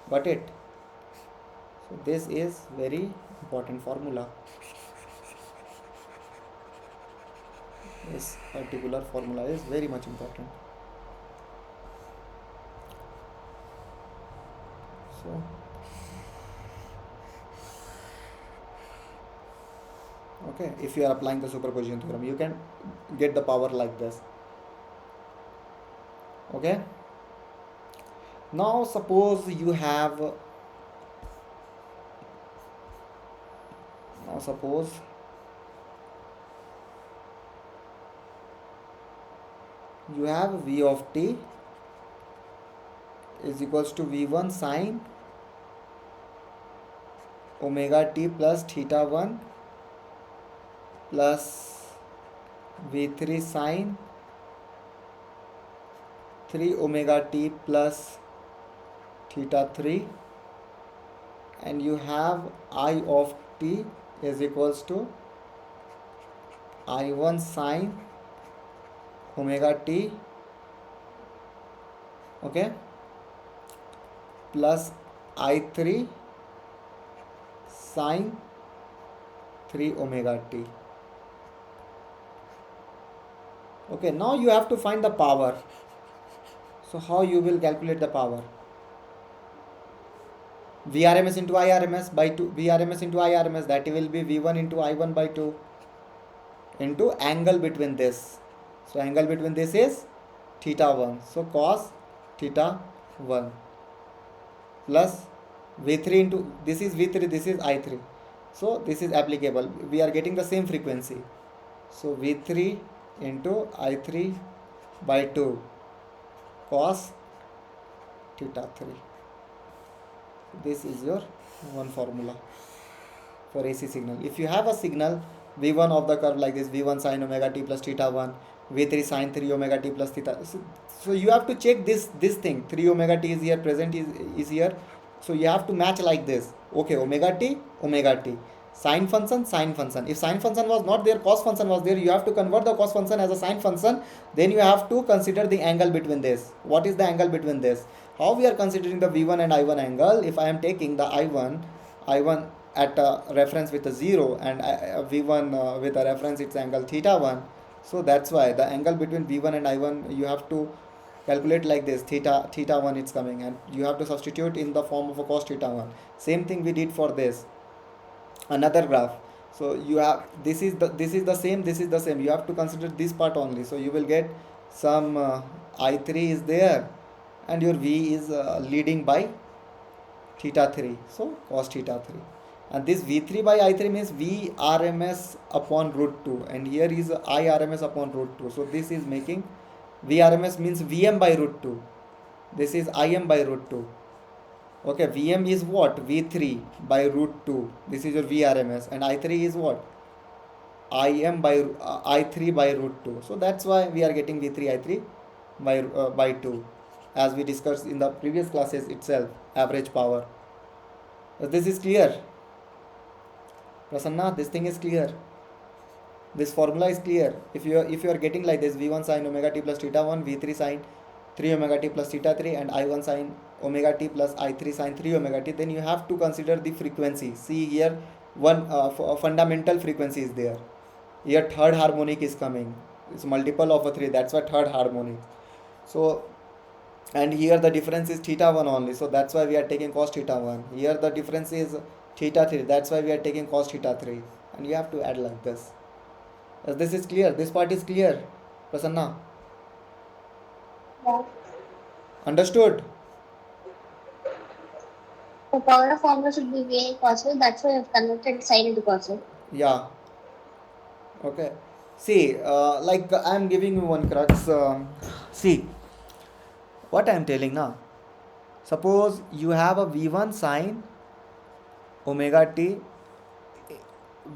Got it? So this is very important formula. This particular formula is very much important. So okay, if you are applying the superposition theorem, you can get the power like this. Okay, now suppose you have V of t is equals to V1 sine omega t plus theta 1 plus V3 sine 3 omega t plus theta 3, and you have I of t is equals to I1 sine omega t, okay, plus I3 sine 3 omega t. Okay, now you have to find the power. So how you will calculate the power? Vrms into Irms by 2, Vrms into Irms, that will be V1 into I1 by 2 into angle between this. So angle between this is theta 1. So cos theta 1 plus V3 into, this is V3, this is I3. So this is applicable. We are getting the same frequency. So V3 into I3 by 2 cos theta 3. This is your one formula for AC signal. If you have a signal V1 of the curve like this, V1 sin omega t plus theta 1, V3 sin 3 omega t plus theta. So you have to check this thing. 3 omega t is here, present is here. So you have to match like this. Okay, omega t, sine function. If sine function was not there, cos function was there, you have to convert the cos function as a sine function. Then you have to consider the angle between this. What is the angle between this? How we are considering the V1 and I1 angle? If I am taking the I1 at a reference with a 0 and V1 with a reference its angle theta 1. So that's why the angle between V1 and I1 you have to calculate like this. Theta 1 is coming, and you have to substitute in the form of a cos theta 1. Same thing we did for this another graph. So you have this is the same. You have to consider this part only. So you will get some I3 is there, and your V is leading by theta 3. So cos theta 3. And this V3 by I3 means Vrms upon root 2. And here is Irms upon root 2. So this is making Vrms means Vm by root 2. This is Im by root 2. Okay, Vm is what? V3 by root 2. This is your Vrms. And I3 is what? Im by I3 by root 2. So that's why we are getting V3 I3 by 2, as we discussed in the previous classes itself. Average power. This is clear, Prasanna. This thing is clear. This formula is clear. If you are getting like this, V1 sin omega t plus theta 1, V3 sin 3 omega t plus theta 3, and I1 sin omega t plus I3 sin 3 omega t, then you have to consider the frequency. See here, one fundamental frequency is there. Here third harmonic is coming. It's multiple of a 3. That's why third harmonic. So, and here the difference is theta 1 only. So that's why we are taking cos theta 1. Here the difference is theta 3. That's why we are taking cos theta 3. And you have to add like this. This is clear. This part is clear. Prasanna. Yeah. Understood? The power of formula should be VA cosine. That's why I've converted sine into cosine. Yeah. Okay. See, like I am giving you one crux. See, what I am telling now. Suppose you have a v1 sine omega t.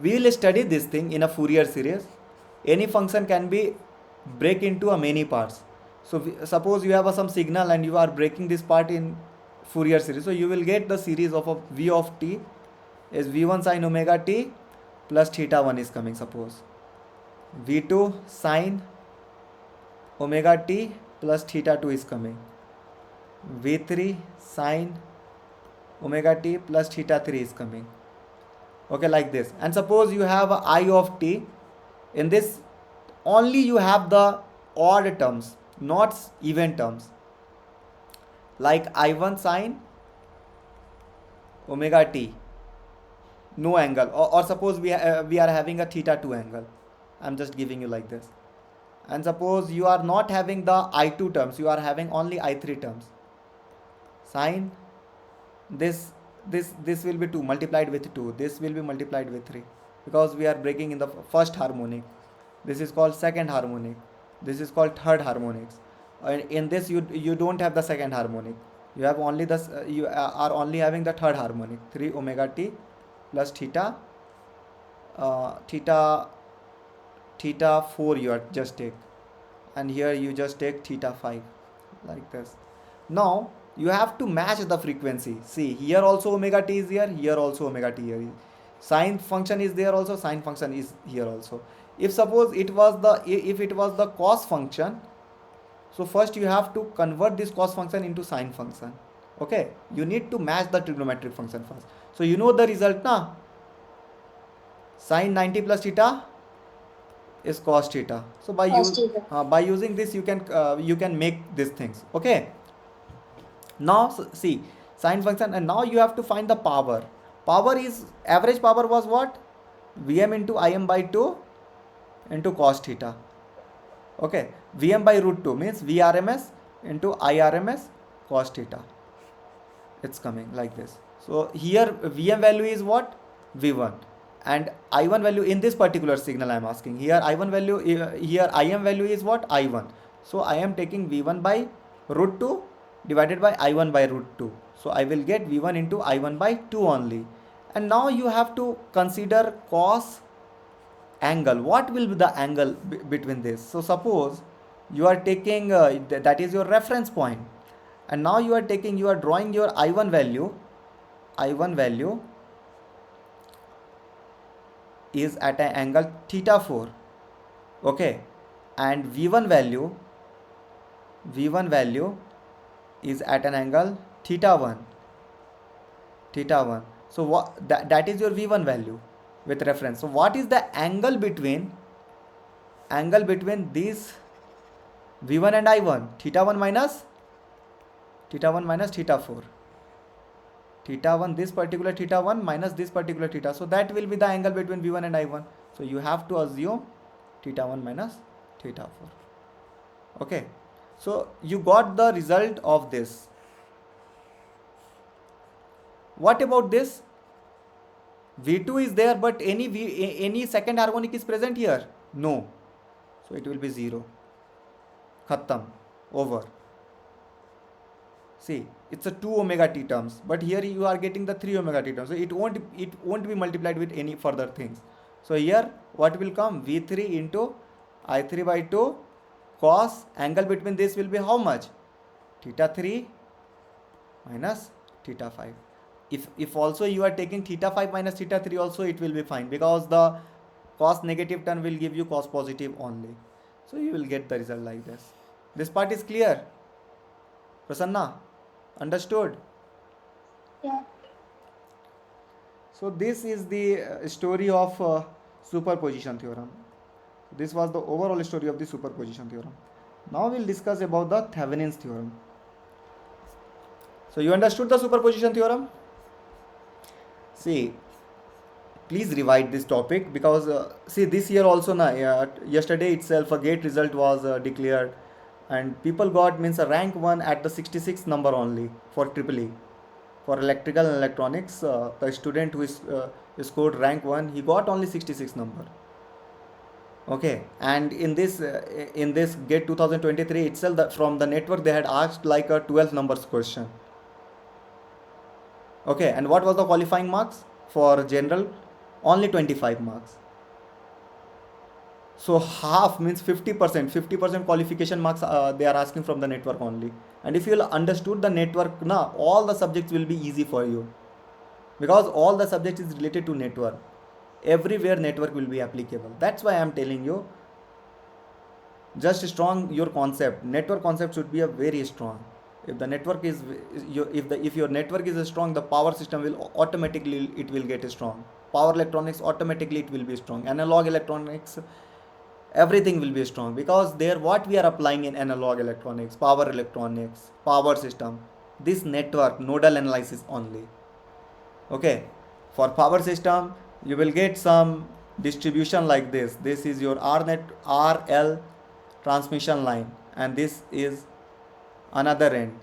We will study this thing in a Fourier series. Any function can be break into a many parts. So suppose you have some signal and you are breaking this part in Fourier series. So you will get the series of a v of t is v1 sine omega t plus theta 1 is coming. Suppose v2 sine omega t plus theta 2 is coming. v3 sine omega t plus theta 3 is coming. Okay, like this. And suppose you have a I of t. In this only you have the odd terms, not even terms, like I1 sine omega t, no angle, or suppose we are having a theta 2 angle. I'm just giving you like this. And suppose you are not having the I2 terms, you are having only I3 terms. Sine this will be 2 multiplied with 2, this will be multiplied with 3, because we are breaking in the first harmonic. This is called second harmonic, this is called third harmonics. In this you don't have the second harmonic, you have only the you are only having the third harmonic. 3 omega t plus theta theta 4 you are just take, and here you just take theta 5, like this. Now you have to match the frequency. See, here also omega t is here also omega t here. Sine function is there also, sine function is here also. If suppose it was the cos function, so first you have to convert this cos function into sine function. Okay, you need to match the trigonometric function first. So you know the result now. Sine 90 plus theta is cos theta. So by using this you can make these things. Okay. Now see, sine function, and now you have to find the power. Power is, average power was what? Vm into Im by 2 into cos theta. Okay, Vm by root 2 means Vrms into Irms cos theta. It's coming like this. So here Vm value is what? V1. And I1 value in this particular signal I am asking. Here I1 value, here Im value is what? I1. So I am taking V1 by root 2 divided by I1 by root 2. So I will get V1 into I1 by 2 only. And now you have to consider cos angle. What will be the angle between this? So suppose you are taking that is your reference point, and now you are drawing your I1 value. I1 value is at an angle theta 4. Okay, and V1 value is at an angle theta 1. So what that is your V1 value with reference. So what is the angle between these V1 and I1? Theta 1 minus theta 4. Theta 1, this particular theta 1 minus this particular theta. So that will be the angle between V1 and I1. So you have to assume theta 1 minus theta 4. Okay. So you got the result of this. What about this? V2 is there, but any second harmonic is present here? No. So it will be 0. Khatam. Over. See, it's a 2 omega t terms, but here you are getting the 3 omega t terms. So it won't be multiplied with any further things. So here what will come? V3 into I3 by 2 cos angle between this will be how much? Theta 3 minus theta 5. If also you are taking theta 5 minus theta 3 also, it will be fine, because the cos negative term will give you cos positive only. So you will get the result like this. This part is clear? Prasanna, understood? Yeah. So this is the story of superposition theorem. This was the overall story of the superposition theorem. Now we'll discuss about the Thevenin's theorem. So you understood the superposition theorem? See, please revise this topic because see, this year also yesterday itself a gate result was declared, and people got means a rank 1 at the 66th number only for triple E. For electrical and electronics, the student who scored rank 1, he got only 66 number. Okay, and in this gate 2023 itself, from the network they had asked like a 12 numbers question. Okay, and what was the qualifying marks for general? Only 25 marks. So half means 50%, 50% qualification marks they are asking from the network only. And if you understood the network now, all the subjects will be easy for you, because all the subject is related to network. Everywhere network will be applicable. That's why I am telling you, just strong your concept. Network concept should be a very strong. If the network is if your network is strong, the power system will automatically it will get strong. Power electronics automatically it will be strong. Analog electronics, everything will be strong, because there what we are applying in analog electronics, power system, this network nodal analysis only. Okay, for power system you will get some distribution like this. This is your RL transmission line, and this is another end.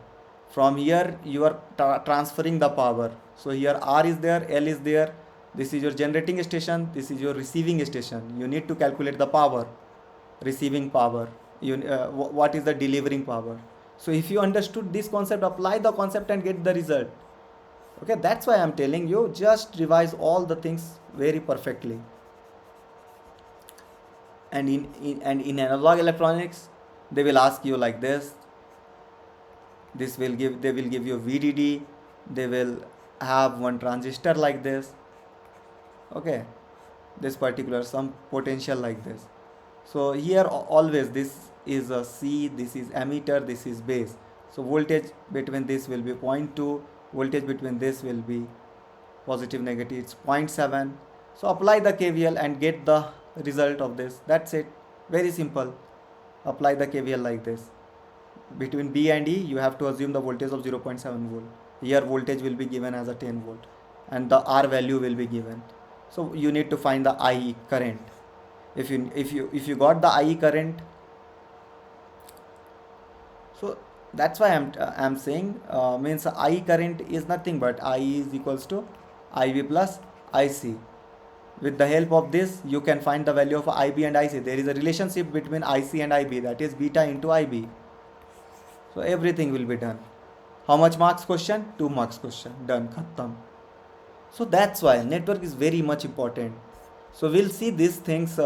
From here you are transferring the power. So here R is there, L is there. This is your generating station, this is your receiving station. You need to calculate the power, receiving power, what is the delivering power. So if you understood this concept, apply the concept and get the result. Okay, that's why I'm telling you, just revise all the things very perfectly. And in analog electronics, they will ask you like this. They will give you VDD. They will have one transistor like this. Okay, this particular some potential like this. So here always this is a C, this is ammeter, this is base. So voltage between this will be 0.2, voltage between this will be positive negative, it's 0.7. So apply the KVL and get the result of this. That's it, very simple. Apply the KVL like this. Between B and E you have to assume the voltage of 0.7 volt. Here voltage will be given as a 10 volt and the R value will be given. So you need to find the IE current. If you got the IE current, so that's why I'm saying means IE current is nothing but IE is equals to IB plus IC. With the help of this you can find the value of IB and IC. There is a relationship between IC and IB, that is beta into IB. So everything will be done. How much marks question? 2 marks question. Done, khatam. So that's why network is very much important. So we'll see these things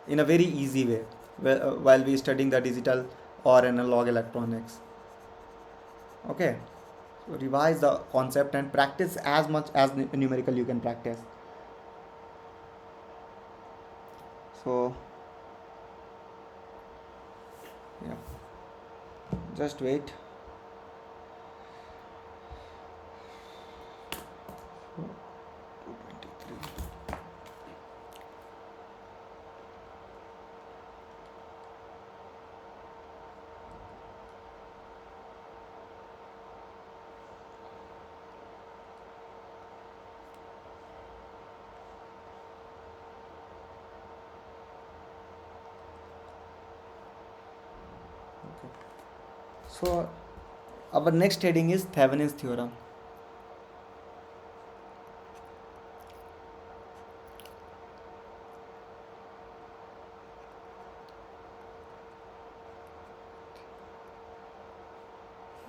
in a very easy way while we studying the digital or analog electronics. Okay, so revise the concept and practice as much as numerical you can practice. So yeah, just wait. So our next heading is Thevenin's theorem.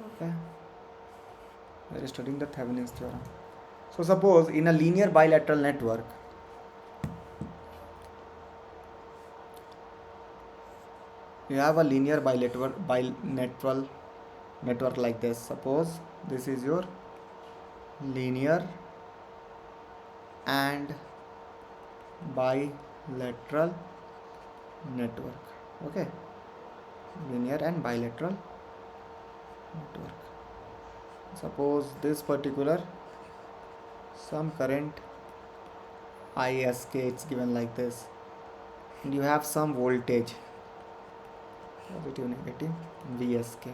Okay, we are studying the Thevenin's theorem. So suppose in a linear bilateral network, you have a linear bilateral network like this. Suppose this is your linear and bilateral network. Okay, linear and bilateral network. Suppose this particular some current ISK, it's given like this, and you have some voltage, positive negative VSK,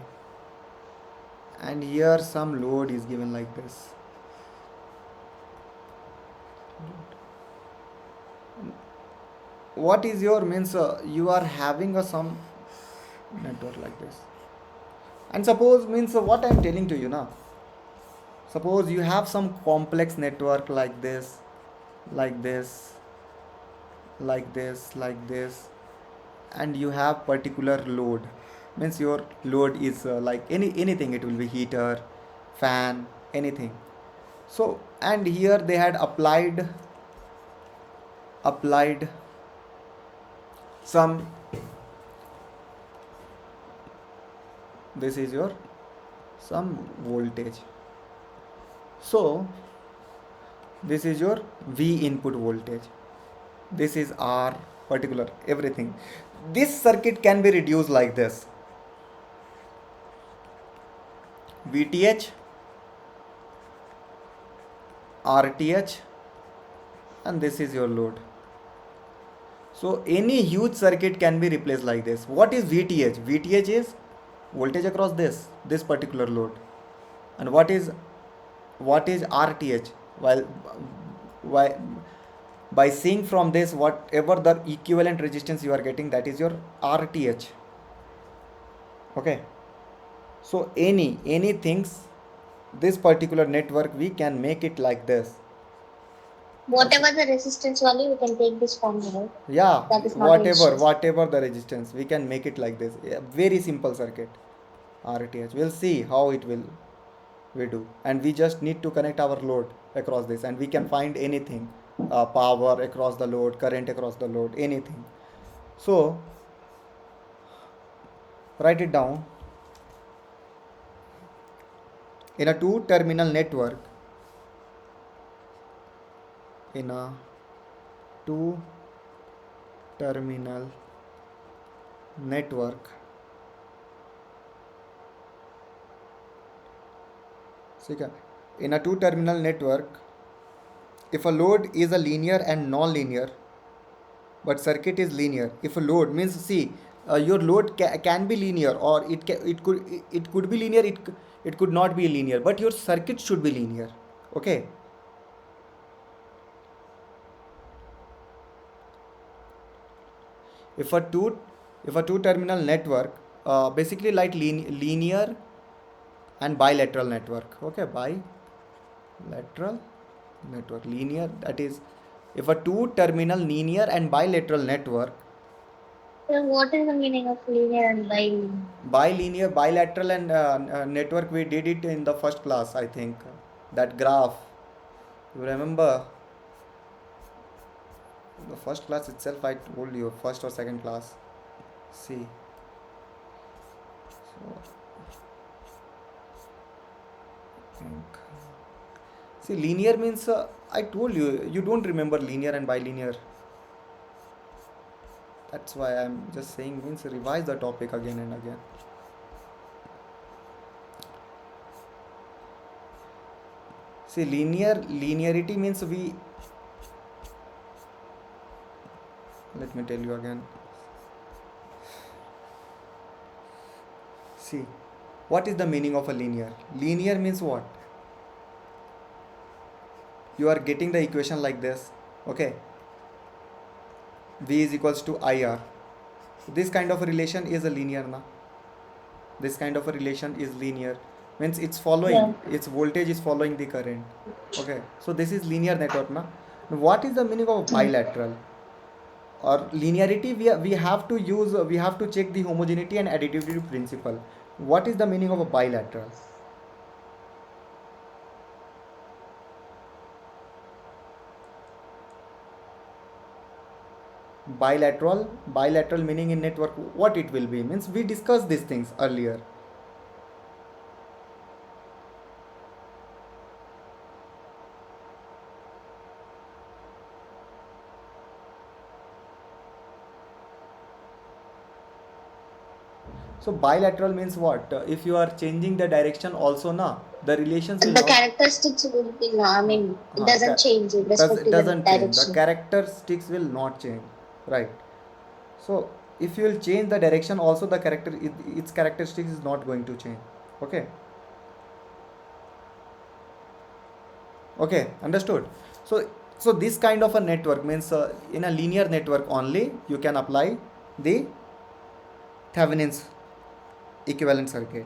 and here some load is given like this. What is your means, you are having a some network like this, and suppose means, what I am telling to you now, suppose you have some complex network like this, like this, like this, like this, and you have particular load, means your load is like anything, it will be heater, fan, anything. So and here they had applied some, this is your some voltage. So this is your V input voltage, this is R particular everything. This circuit can be reduced like this: VTH, RTH, and this is your load. So any huge circuit can be replaced like this. What is VTH? VTH is voltage across this particular load. And what is RTH? While why by seeing from this, whatever the equivalent resistance you are getting, that is your RTH. Okay. So any things, this particular network we can make it like this. Whatever the resistance value, we can take this formula. Yeah, That is not an whatever issue. whatever the resistance, we can make it like this. Yeah, very simple circuit, RTH. We'll see how it will we do, and we just need to connect our load across this, and we can find anything, power across the load, current across the load, anything. So write it down. In a two terminal network, in a two terminal network, in a two terminal network, if a load is a linear and non-linear, but circuit is linear. If a load means, see, your load can be linear, or it could be linear, it could not be linear, but your circuit should be linear. Okay. if a two if a two terminal network, basically like linear and bilateral network. Okay, bilateral network, linear, that is, if a two terminal linear and bilateral network, So what is the meaning of linear and bilinear? bilinear, bilateral, and network, we did it in the first class, I think, that graph, you remember, the first class itself, I told you, first or second class. See, so I think, see, linear means, I told you, you don't remember linear and bilinear. That's why I'm just saying, means revise the topic again and again. See, linearity means, let me tell you again. See, what is the meaning of a linear? Linear means what? You are getting the equation like this. Okay. V is equals to IR. This kind of a relation is a linear, na? This kind of a relation is linear. Means it's following, Yeah. its voltage is following the current. Okay. So this is linear network, na? What is the meaning of bilateral? Or linearity, we have to use, we have to check the homogeneity and additivity principle. What is the meaning of a bilateral? Bilateral meaning in network, what it will be, means we discussed these things earlier. So bilateral means what? If you are changing the direction also, na, the relations will The not. characteristics will be, no, I mean, it doesn't change with respect to the Doesn't change. The direction. characteristics will not change, right? So if you will change the direction, also the its characteristics is not going to change. Okay. Okay, understood. So this kind of a network means in a linear network only you can apply the Thevenin's equivalent circuit,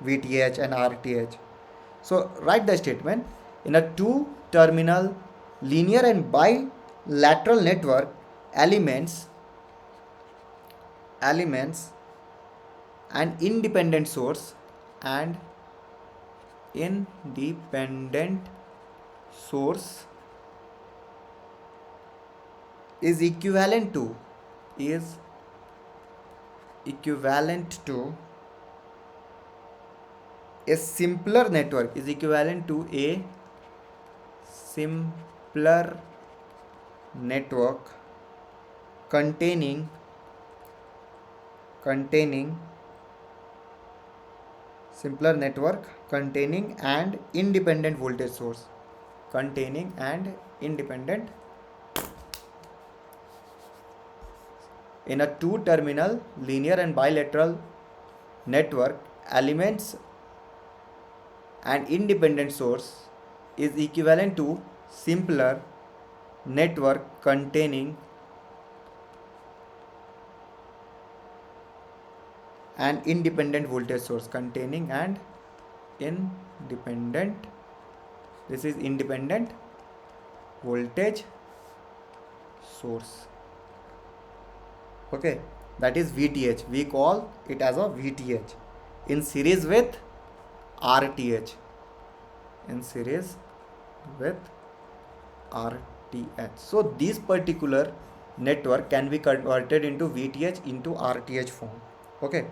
VTH and RTH. So write the statement: in a two terminal linear and bilateral network, elements and independent source and independent source is equivalent to a simpler network, is equivalent to a simpler network containing simpler network containing and independent voltage source, containing and independent. In a two terminal linear and bilateral network, elements and independent source is equivalent to simpler network containing an independent voltage source, containing and independent, this is independent voltage source. Okay, that is VTH, we call it as a VTH in series with RTH, in series with RTH. So this particular network can be converted into VTH into RTH form. Okay,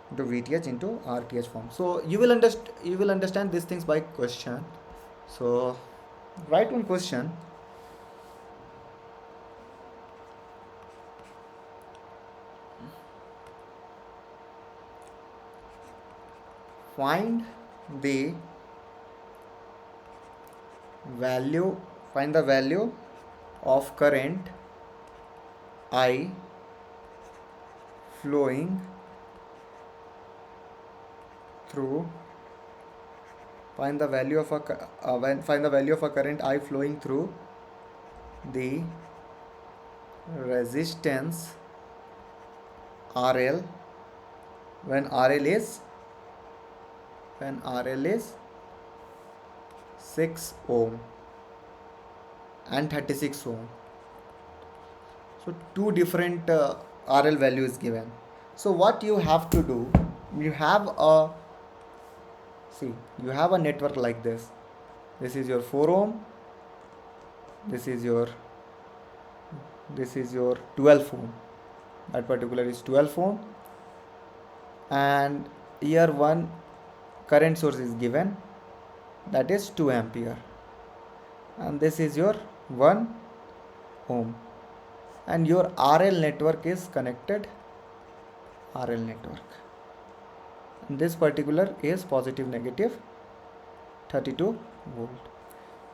into VTH into RTH form. So you will understand these things by question. So write one question. Find the value of current I flowing through, find the value of a current I flowing through the resistance RL when RL is 6 ohm and 36 ohm. So two different RL value is given. So what you have to do, you have a network like this. This is your 4 ohm, this is your 12 ohm, that particular is 12 ohm, and here one current source is given, that is 2 ampere, and this is your 1 ohm, and your RL network is connected, RL network, and this particular is positive negative 32 volt.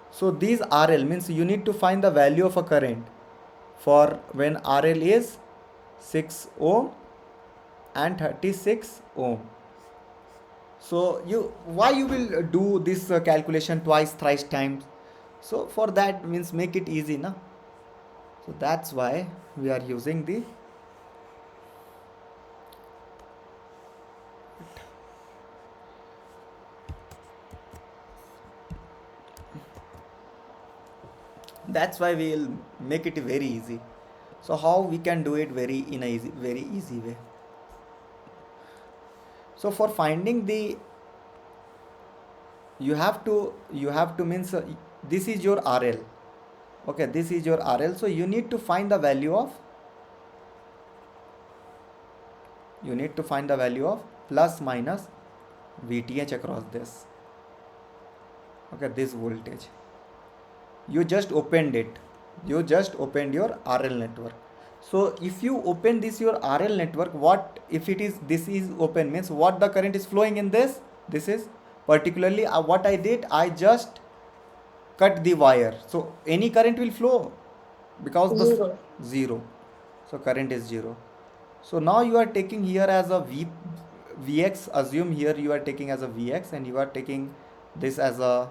So these RL means you need to find the value of a current for when RL is 6 ohm and 36 ohm. So why you will do this calculation twice, thrice times? So for that means make it easy, na? So that's why we are using the that's why we will make it very easy. So how we can do it very easy way? So for finding the, you have to means this is your RL. Okay, this is your RL. So you need to find the value of plus minus VTH across this. Okay, this voltage. You just opened your RL network. So if you open this your RL network, what if it is, this is open, means what the current is flowing in this. This is particularly what I did, I just cut the wire, so any current will flow because the Zero. 0, so current is 0. So now you are taking here as a Vx, assume here you are taking as a Vx, and you are taking this as a,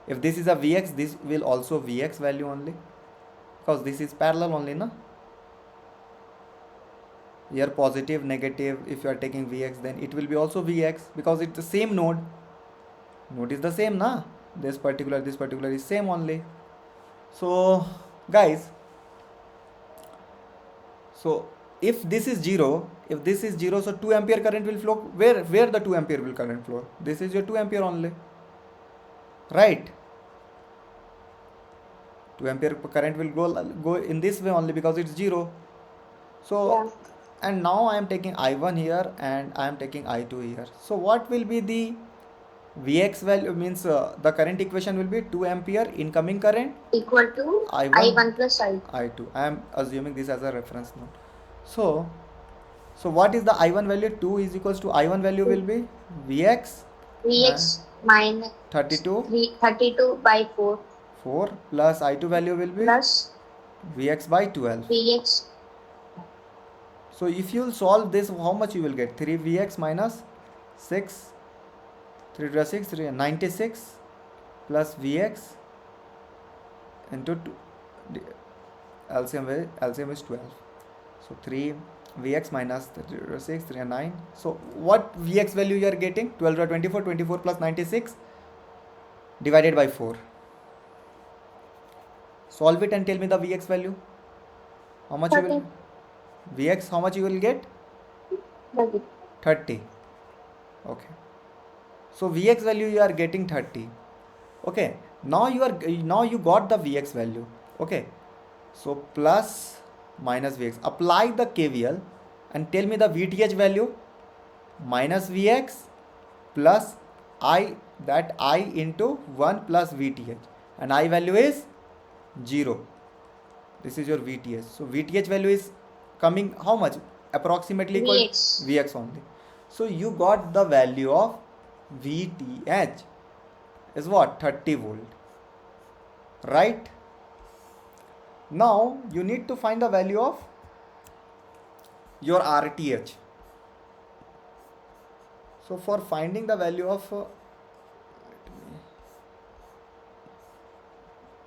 if this is a Vx, this will also Vx value only, because this is parallel only, na. Here positive, negative, if you are taking Vx, then it will be also Vx, because it's the same node. Node is the same, na. This particular is same only. So guys, so if this is 0, so 2 ampere current will flow. Where the 2 ampere will current flow? This is your 2 ampere only, right? 2 ampere current will go in this way only, because it's 0. So Yeah. and now I am taking I1 here and I am taking I2 here. So what will be the Vx value, means the current equation will be 2 ampere incoming current Equal to I1 I1 plus I2. I2. I am assuming this as a reference node. So what is the I1 value? 2 is equals to I1 value will be Vx Vx minus 32 32 by 4 plus I2 value will be plus Vx by 12. Vx. So if you will solve this, how much you will get? 3Vx minus 6, 3 to 6, 96 plus Vx into 2, LCM is 12. So 3 Vx minus 3 to 6, 3 and 9. So what Vx value you are getting? 12 to 24, 24 plus 96 divided by 4. Solve it and tell me the Vx value. How much you will? Vx, how much you will get? 30. Okay. So Vx value you are getting 30. Okay. Now you got the Vx value. Okay. So plus minus Vx. Apply the KVL and tell me the Vth value. Minus Vx plus I, that I into 1 plus Vth. And I value is 0. This is your Vth. So Vth value is coming how much? Approximately equal Vx only. So you got the value of Vth is what? 30 volt. Right? Now you need to find the value of your Rth. So for finding the value of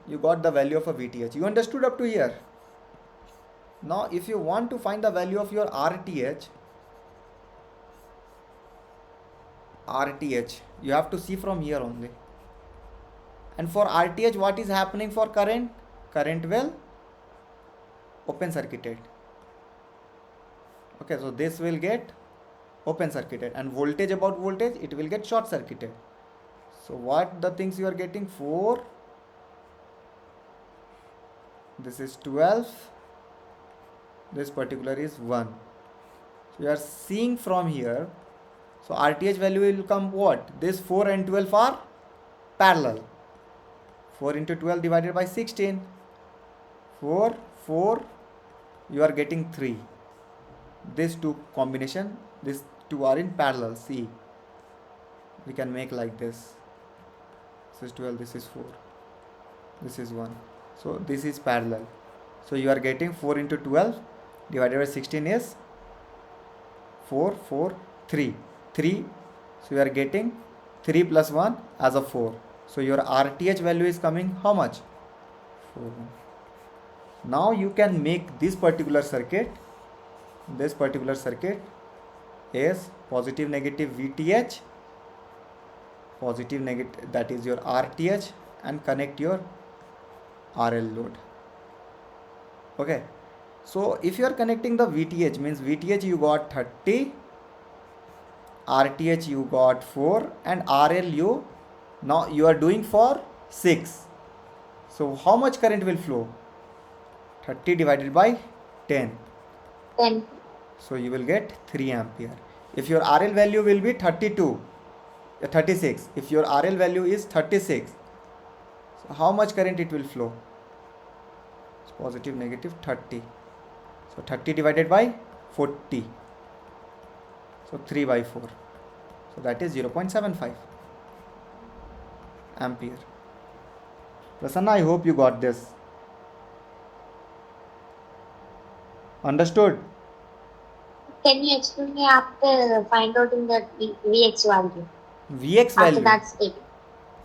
you got the value of a Vth. You understood up to here? Now if you want to find the value of your Rth, you have to see from here only. And for Rth, what is happening for current? Current will open circuited. Okay, so this will get open circuited, and voltage, about voltage, it will get short circuited. So what the things you are getting? 4, this is 12, this particular is 1. So you are seeing from here. So Rth value will come what? This 4 and 12 are parallel. 4 into 12 divided by 16. 4, you are getting 3. These two combination, these two are in parallel. See, we can make like this. This is 12, this is 4, this is 1. So this is parallel. So you are getting 4 into 12 divided by 16 is 4, 3. So you are getting 3 plus 1 as a 4. So your Rth value is coming how much? 4. Now you can make this particular circuit. This particular circuit is positive negative Vth, positive negative, that is your Rth, and connect your RL load. Okay. So if you are connecting the Vth, means Vth you got 30, Rth you got 4, and RL now you are doing for 6. So how much current will flow? 30 divided by 10. 10. So you will get 3 ampere. If your RL value will be 36, if your RL value is 36, so how much current it will flow? It's positive negative 30. So 30 divided by 40. So 3 by 4. So that is 0.75 ampere. Prasanna, I hope you got this. Understood? Can you explain me after find out in the Vx value? Vx After value. that step.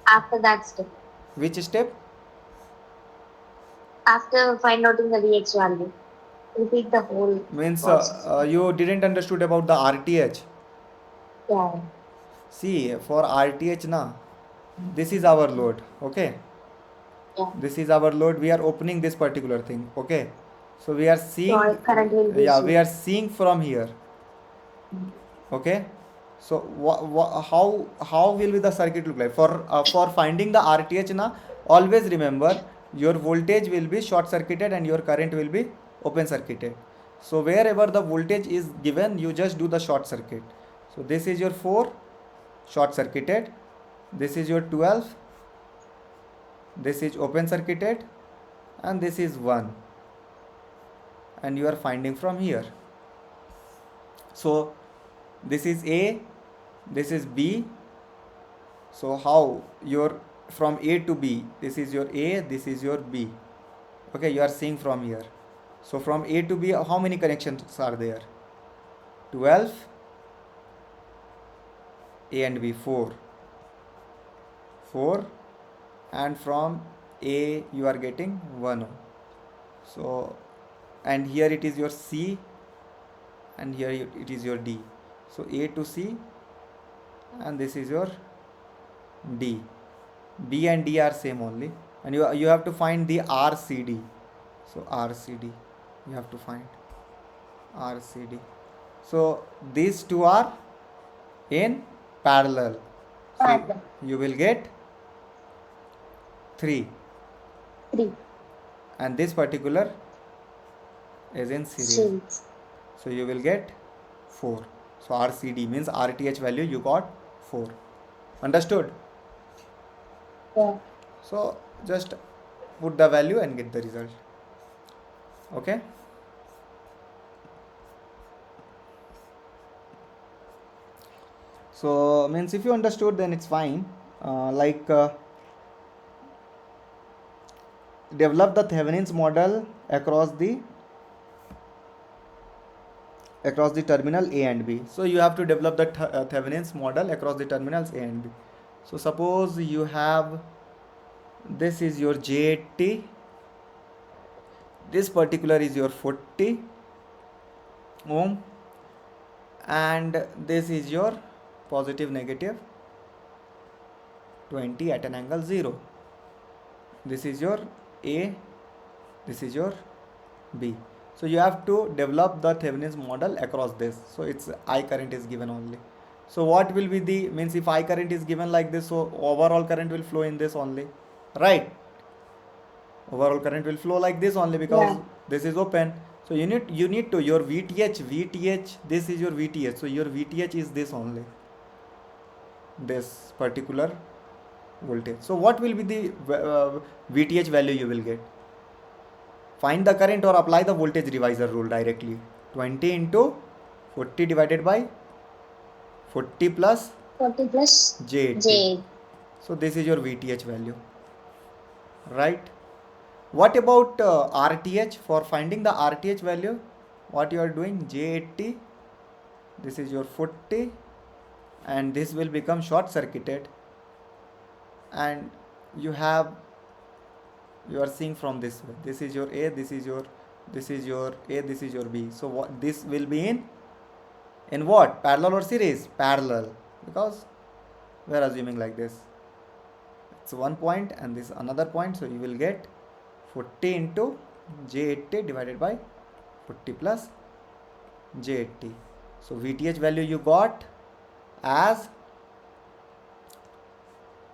After that step. Which step? After find out in the Vx value. Repeat the whole Means process. you didn't understood about the RTH. Yeah. See, for RTH na, this is our load. Okay. Yeah. This is our load. We are opening this particular thing. Okay. So we are So seeing, current will be yeah, we zero. are seeing from here. Okay. So how will be the circuit look like? For finding the RTH na, always remember your voltage will be short circuited and your current will be open circuited. So wherever the voltage is given, you just do the short circuit. So this is your 4 short circuited, this is your 12, this is open circuited, and this is 1, and you are finding from here. So this is A, this is B. So how your from A to B, this is your A, this is your B. Okay, you are seeing from here. So from A to B, how many connections are there? 12, A and B 4, 4, and from A you are getting 1. So, and here it is your C, and here it is your D. So A to C, and this is your D. B and D are same only, and you have to find the RCD. So RCD, you have to find RCD. So these two are in parallel. So Parallel. you will get 3, 3. and this particular is in series. Series. So you will get 4. So RCD means RTH value you got 4. Understood? Yeah. So just put the value and get the result. Okay. So means if you understood, then it's fine. Develop the Thevenin's model across the terminal A and B. So you have to develop the Thevenin's model across the terminals A and B. So suppose you have, this is your J80, this particular is your 40 ohm, and this is your positive negative 20 at an angle 0. This is your A, this is your B. So you have to develop the Thevenin's model across this. So it's I current is given only. So what will be the, means if I current is given like this, so overall current will flow in this only, right? Overall current will flow like this only, because Yeah. this is open. So you need to, your VTH, this is your VTH. So your VTH is this only, this particular voltage. So what will be the VTH value you will get? Find the current or apply the voltage divisor rule directly. 20 into 40 divided by 40 plus 40 plus J80. J. So this is your VTH value, right? What about RTH? For finding the RTH value, what you are doing, J80, this is your 40, and this will become short circuited, and you are seeing from this way, this is your A, this is your A, this is your B. So what this will be in what, parallel or series? Parallel, because we are assuming like this, it's one point and this another point. So you will get 40 into J80 divided by 40 plus J80. So VTH value you got as,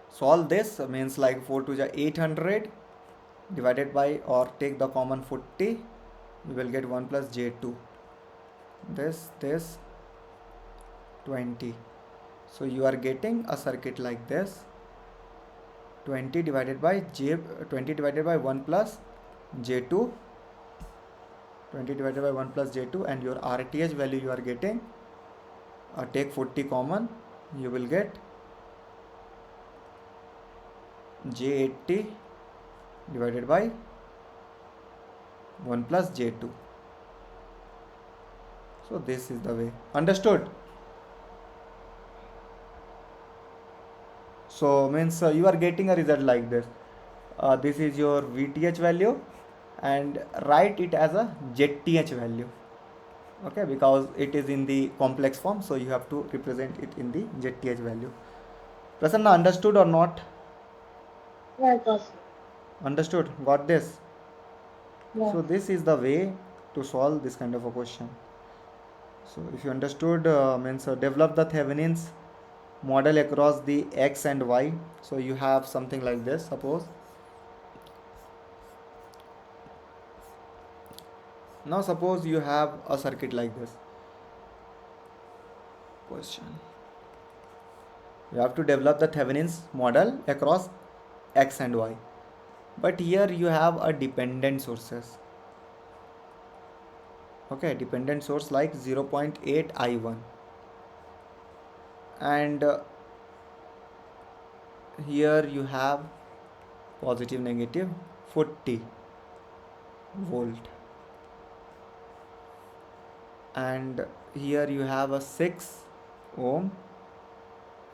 solve this, means like 4 to the 800 divided by, or take the common 40, you will get 1 plus J2, this 20. So you are getting a circuit like this, 20 divided by 1 plus J2, 20 divided by 1 plus J2, and your RTH value you are getting take 40 common, you will get J80 divided by 1 plus J2. So this is the way. Understood? So means you are getting a result like this. This is your VTH value, and write it as a ZTH value. Okay, because it is in the complex form, so you have to represent it in the ZTH value. Prasanna, understood or not? Yeah, got it. Understood? Got this? Yeah. So this is the way to solve this kind of a question. So if you understood, means develop the Thevenin's model across the x and y. So you have something like this. Suppose now suppose you have a circuit like this. Question. You have to develop the Thevenin's model across x and y. But here you have a dependent sources. Okay, dependent source like 0.8 I1, and here you have positive negative 40 volt, and here you have a 6 ohm,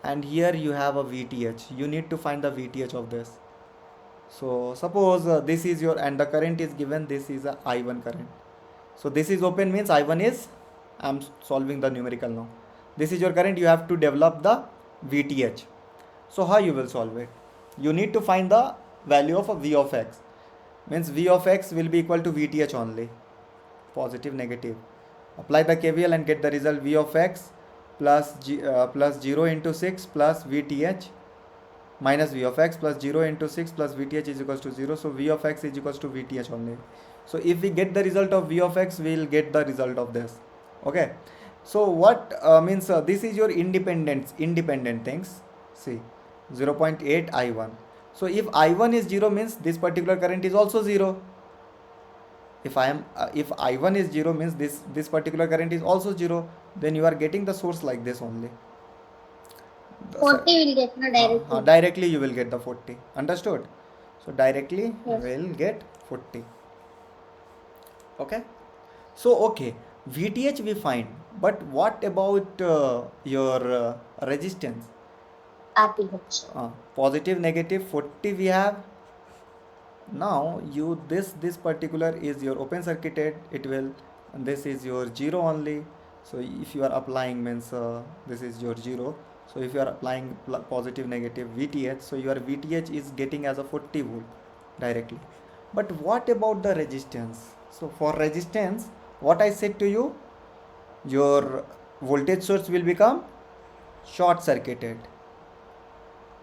and here you have a VTH. You need to find the VTH of this. So suppose this is your, and the current is given, this is a I1 current. So this is open means I1 is, I'm solving the numerical now. This is your current, you have to develop the VTH. So how you will solve it? You need to find the value of a V of x. Means V of x will be equal to VTH only. Positive, negative. Apply the KVL and get the result V of x plus 0 into 6 plus VTH minus V of x plus 0 into 6 plus VTH is equals to 0. So V of x is equals to VTH only. So if we get the result of V of x, we will get the result of this. Okay. So what means this is your independent things. See, 0.8 I1. So if I1 is 0 means this particular current is also 0. If I1 is 0 means this particular current is also 0. Then you are getting the source like this only. 40 will get no directly. Directly you will get the 40. Understood? So directly Yes. you will get 40. Okay. So okay, VTH we find, but what about your resistance? RTH. Positive, negative 40 we have. Now you this particular is your open circuited. It will, and this is your 0 only. So if you are applying means this is your 0. So if you are applying positive, negative VTH, so your VTH is getting as a 40 volt directly. But what about the resistance? So for resistance, what I said to you, your voltage source will become short circuited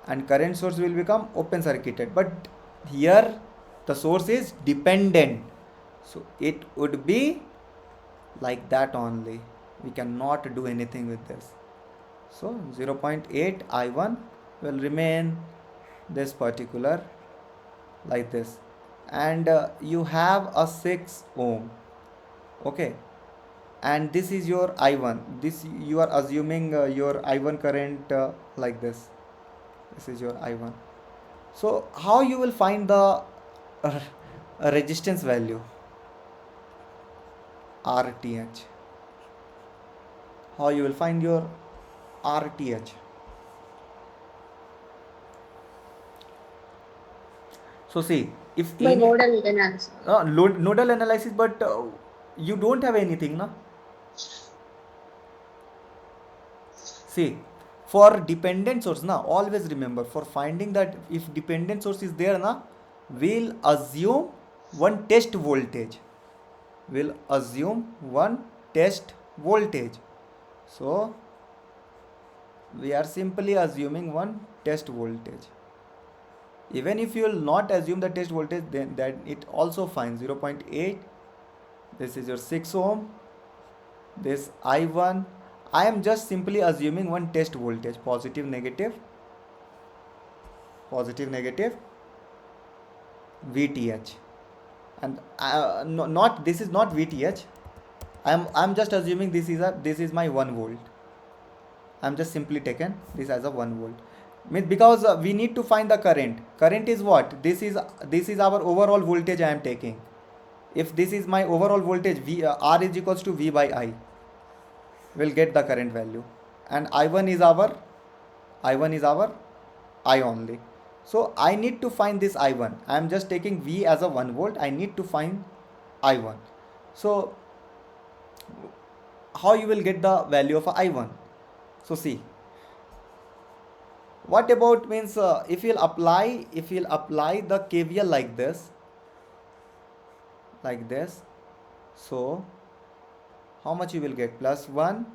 and current source will become open circuited. But here the source is dependent, so it would be like that only. We cannot do anything with this. So 0.8 I1 will remain this particular like this, and you have a 6 ohm. Okay, and this is your I1. This you are assuming your I1 current like this. This is your I1. So how you will find the resistance value? RTH. How you will find your RTH? So see, if By in nodal analysis. nodal analysis, but you don't have anything, na? See, for dependent source, na, always remember, for finding that if dependent source is there, na, we'll assume one test voltage. We'll assume one test voltage. So we are simply assuming one test voltage. Even if you will not assume the test voltage, then that it also fine. 0.8. This is your 6 ohm. This I1. I am just simply assuming one test voltage, positive, negative VTH, and this is not VTH. I'm just assuming this is my 1 volt. I'm just simply taken this as a 1 volt. Means because we need to find the current. Current is what? This is our overall voltage I am taking. If this is my overall voltage, R is equals to V by I. We'll get the current value. And I1 is our I only. So I need to find this I1. I am just taking V as a 1 volt. I need to find I1. So how you will get the value of I1? So see, what about means if you'll apply the KVL like this, so how much you will get? Plus 1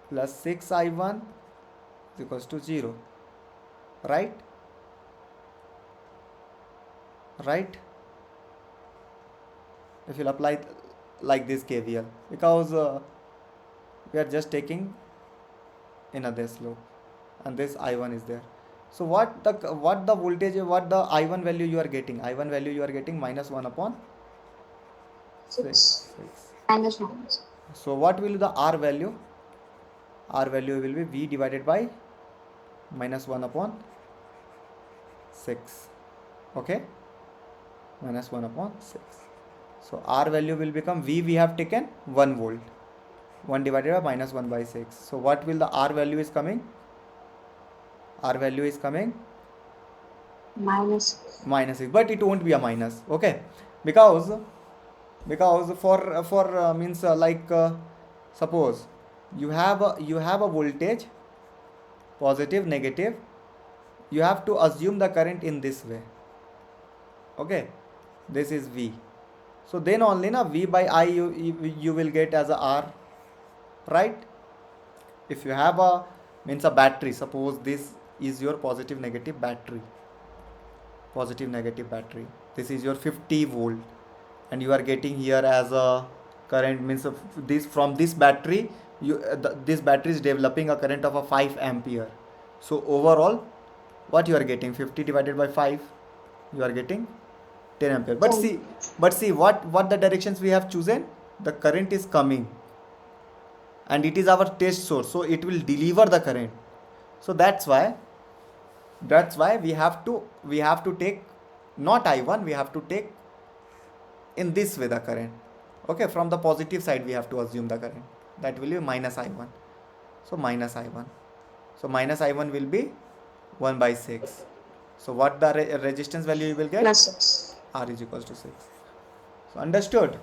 plus 6I1 is equals to 0, right? If you'll apply like this KVL, because we are just taking in a this loop, and this I1 is there. So what the voltage, what the I1 value you are getting? I1 value you are getting minus 1 upon 6. Minus. So what will be the R value? R value will be V divided by minus 1 upon 6. Okay, minus 1 upon 6. So R value will become V, we have taken 1 volt. 1 divided by minus 1 by 6. So what will the R value is coming? R value is coming Minus. 6, but it won't be a minus. Okay, because for means suppose you have a voltage, positive, negative. You have to assume the current in this way. Okay, this is V. So then only na V by I you will get as a R, right? If you have a means a battery, suppose this is your positive negative battery. This is your 50 volt, and you are getting here as a current, means of this from this battery this battery is developing a current of a 5 ampere. So overall what you are getting, 50 divided by 5, you are getting 10 ampere. But see what the directions we have chosen. The current is coming and it is our test source, so it will deliver the current. So that's why we have to take not I1, we have to take in this way the current. Okay, from the positive side we have to assume the current, that will be minus I1. So minus I1 will be 1 by 6. So what the resistance value you will get? Plus 6. R is equals to 6. So understood?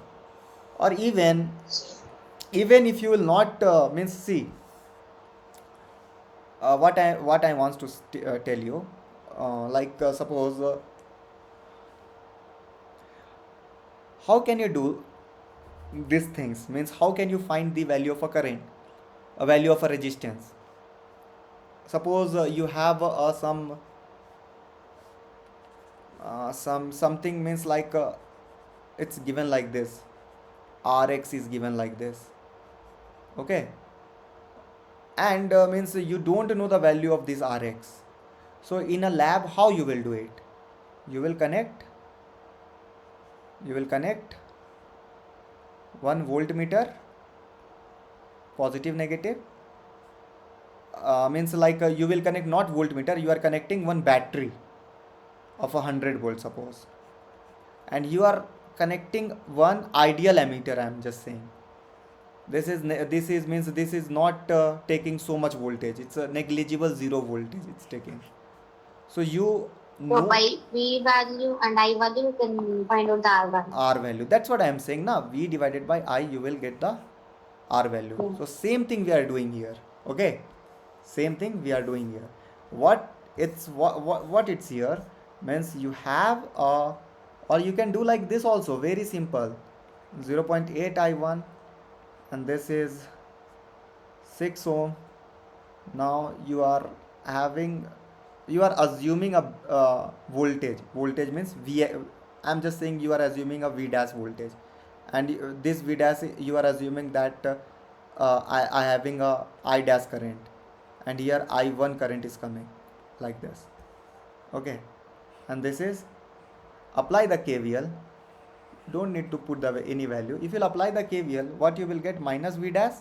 Or even if you will not means see what I want to tell you, suppose how can you do these things, means how can you find the value of a current, a value of a resistance? Suppose you have something, means it's given like this, Rx is given like this. Okay, and means you don't know the value of this Rx. So in a lab how you will do it? You will connect one voltmeter, positive negative, means you will connect not voltmeter, you are connecting one battery of 100 volt suppose, and you are connecting one ideal ammeter. I am just saying this is means this is not taking so much voltage, it's a negligible 0 voltage it's taking. So you know, So by V value and I value, you can find out the R value. R value, that's what I am saying now. V divided by I, you will get the R value. Yeah. So same thing we are doing here. Okay, same thing we are doing here. What it's here means you have or you can do like this also, very simple, 0.8 I1, and this is 6 ohm. Now you are assuming a voltage means V. I'm just saying you are assuming a V dash voltage, and this V dash you are assuming that I having a I dash current, and here I1 current is coming like this. Okay, and this is apply the KVL. Don't need to put any value. If you apply the KVL, what you will get? Minus V dash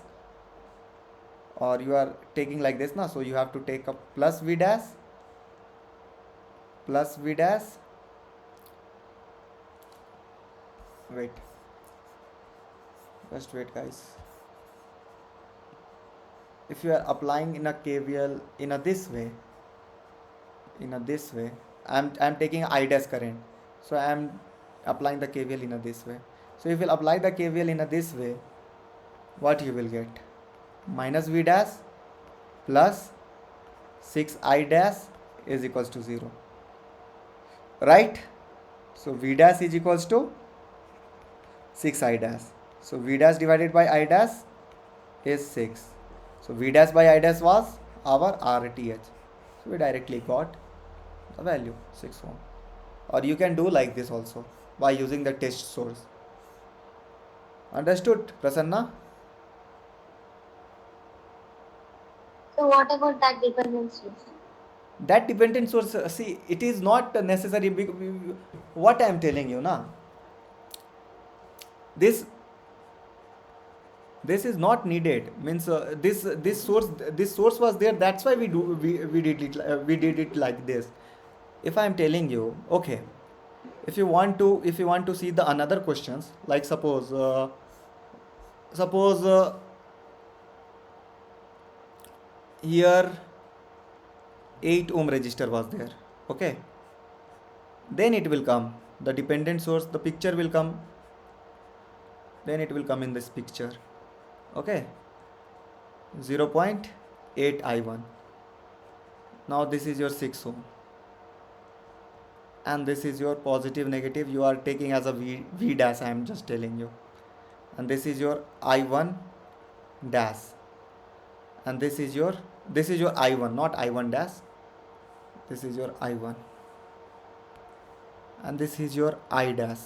or you are taking like this na, so you have to take a plus v dash, plus v dash, wait, just wait guys. If you are applying in a KVL in a this way, I'm taking I dash current, so I'm applying the KVL in a this way. So if you apply the KVL in a this way, what you will get? Minus v dash plus 6I dash is equals to 0, right? So v dash is equals to 6I dash. So v dash divided by I dash is 6. So v dash by I dash was our RTH. So we directly got the value 6 ohm. Or you can do like this also by using the test source. Understood, Prasanna? So what about that dependent source? That dependent source, see, it is not necessary. What I am telling you now, this is not needed. Means this source was there. That's why we did it like this. If I am telling you, okay, if you want to see the another questions, like suppose here 8 ohm resistor was there, okay, then it will come the dependent source, the picture will come, then it will come in this picture, okay, 0.8 I1. Now this is your 6 ohm, and this is your positive negative, you are taking as a v dash, I am just telling you, and this is your I1 dash, and this is your I1, not I1 dash, this is your I1, and this is your I dash.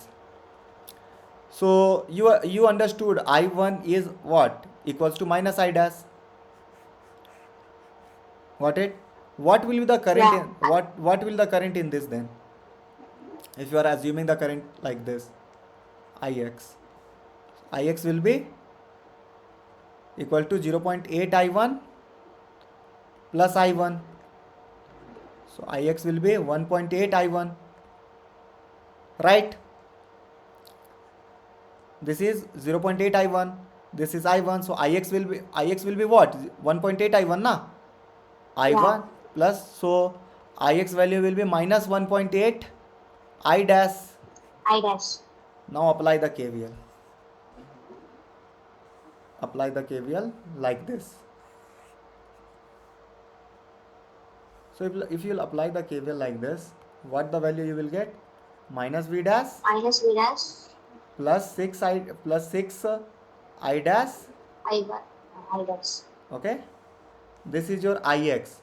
So you understood I1 is what? Equals to minus I dash. Got it? What will be the current Yeah. in, what will the current in this then? If you are assuming the current like this, Ix will be equal to 0.8 I1 plus I1. So Ix will be 1.8 I1, right? This is 0.8 I1, this is I1, so Ix will be what? 1.8 I1 na? I1 Yeah. plus, so Ix value will be minus 1.8 I dash. I dash. Now apply the KVL. Apply the KVL like this. So if you will apply the KVL like this, what the value you will get? Minus V dash Minus V dash. plus 6 I dash. I dash. Okay. This is your Ix.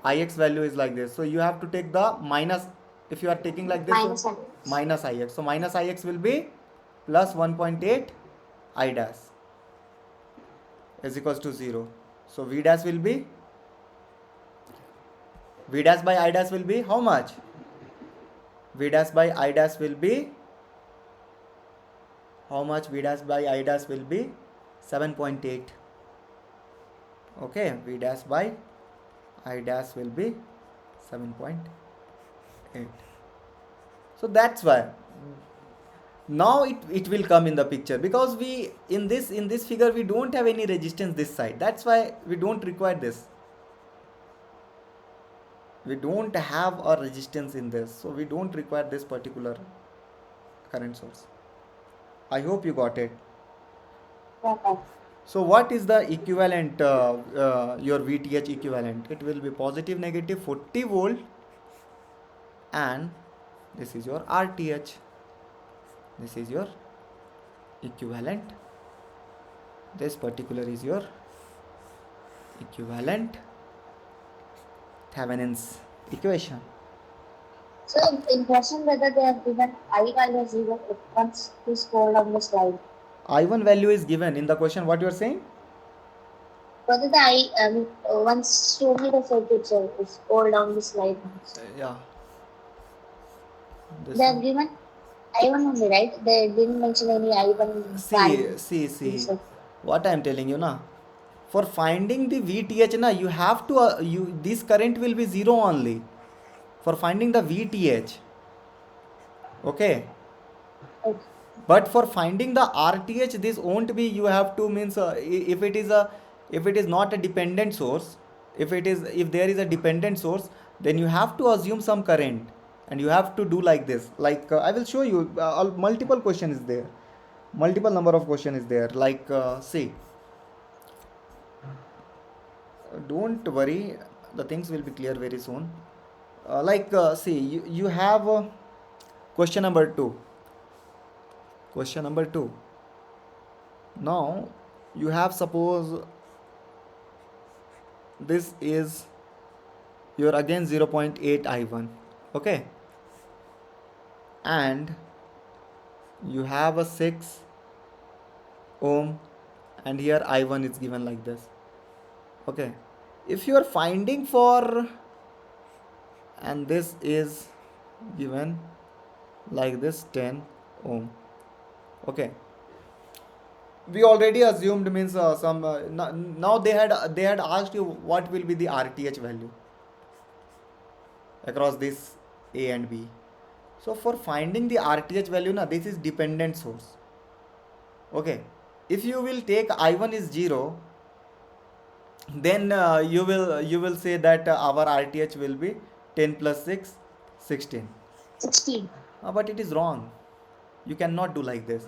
Ix value is like this. So you have to take the minus. If you are taking like this, Minus so Ix. minus Ix. So minus Ix will be plus 1.8 I dash is equals to 0. So V dash will be, V dash by I dash will be how much? V dash by I dash will be how much? V dash by I dash will be 7.8. Okay, V dash by I dash will be 7.8. So that's why now it will come in the picture, because we in this figure we don't have any resistance this side. That's why we don't require this. We don't have a resistance in this, so we don't require this particular current source. I hope you got it. Okay. So what is the equivalent, your VTH equivalent? It will be positive negative 40 volt, and this is your RTH. This is your equivalent. This particular is your equivalent Thevenin's equation. So in question whether they have given I value as 0, once you scroll down the slide. I1 value is given in the question. What you are saying? Whether the once show me the circuit, sir, scroll down the slide. Yeah. They have given I1 only, right? They didn't mention any I1. See. What I am telling you now. For finding the VTH, na, you have to this current will be 0 only for finding the VTH. Okay. Okay. But for finding the RTH, this won't be. You have to means if it is a, if it is not a dependent source, if there is a dependent source, then you have to assume some current, and you have to do like this. Like I will show you. Multiple question is there. Multiple number of question is there. Like see, don't worry, the things will be clear very soon. Like see, you have question number 2. Question number 2. Now you have, suppose this is your again 0.8 I1, okay, and you have a 6 ohm, and here I1 is given like this, okay. If you are finding for, and this is given like this 10 ohm, okay, we already assumed means some now they had asked you what will be the RTH value across this A and B. So for finding the RTH value, na, this is dependent source, okay. If you will take I1 is 0, then you will say that our RTH will be 10 plus 6, 16. 16. But it is wrong. You cannot do like this.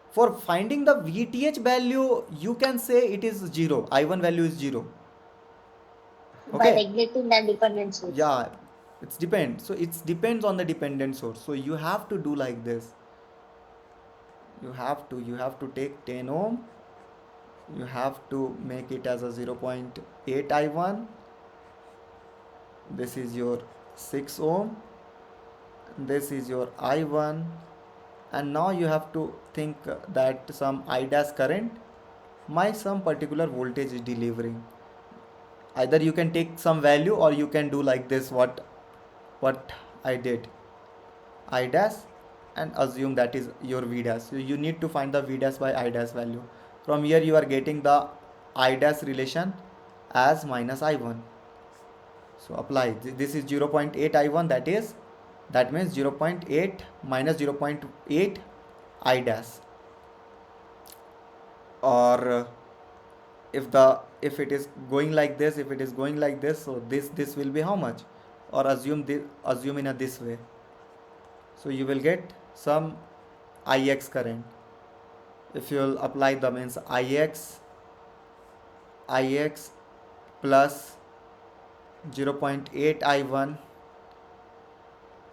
For finding the VTH value, you can say it is 0. I1 value is 0. By Okay. neglecting the dependent source. Yeah, it's depend. So it depends on the dependent source. So you have to do like this. You have to take 10 ohm. You have to make it as a 0.8 I1. This is your 6 ohm. This is your I1. And now you have to think that some I dash current my some particular voltage is delivering. Either you can take some value, or you can do like this, what I did, I dash, and assume that is your V dash. So you need to find the V dash by I dash value. From here you are getting the I dash relation as minus I1. So apply. This is 0.8 I1, that means 0.8 minus 0.8 I dash. Or if it is going like this, so this will be how much? Or assume in a this way. So you will get some Ix current. If you will apply the means Ix plus 0.8 I1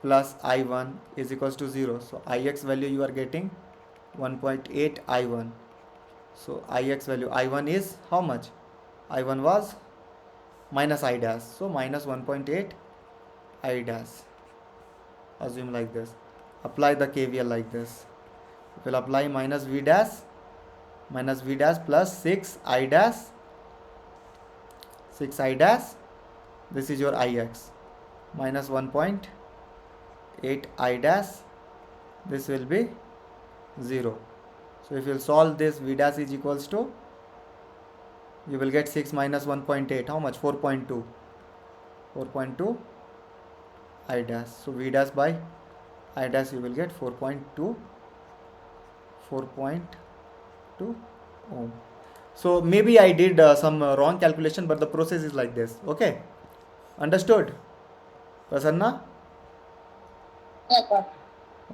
plus I1 is equals to 0. So Ix value you are getting 1.8 I1. So Ix value, I1 is how much? I1 was minus I dash. So minus 1.8 I dash. Assume like this. Apply the KVL like this. You will apply minus V dash plus 6 I dash. This is your Ix. Minus 1.8 I dash. This will be 0. So if you solve this, V dash is equals to, you will get 6 minus 1.8, how much? 4.2. 4.2 I dash. So V dash by I dash, you will get 4.2 ohm. So maybe I did some wrong calculation, but the process is like this. Okay, understood, Prasanna? Yeah,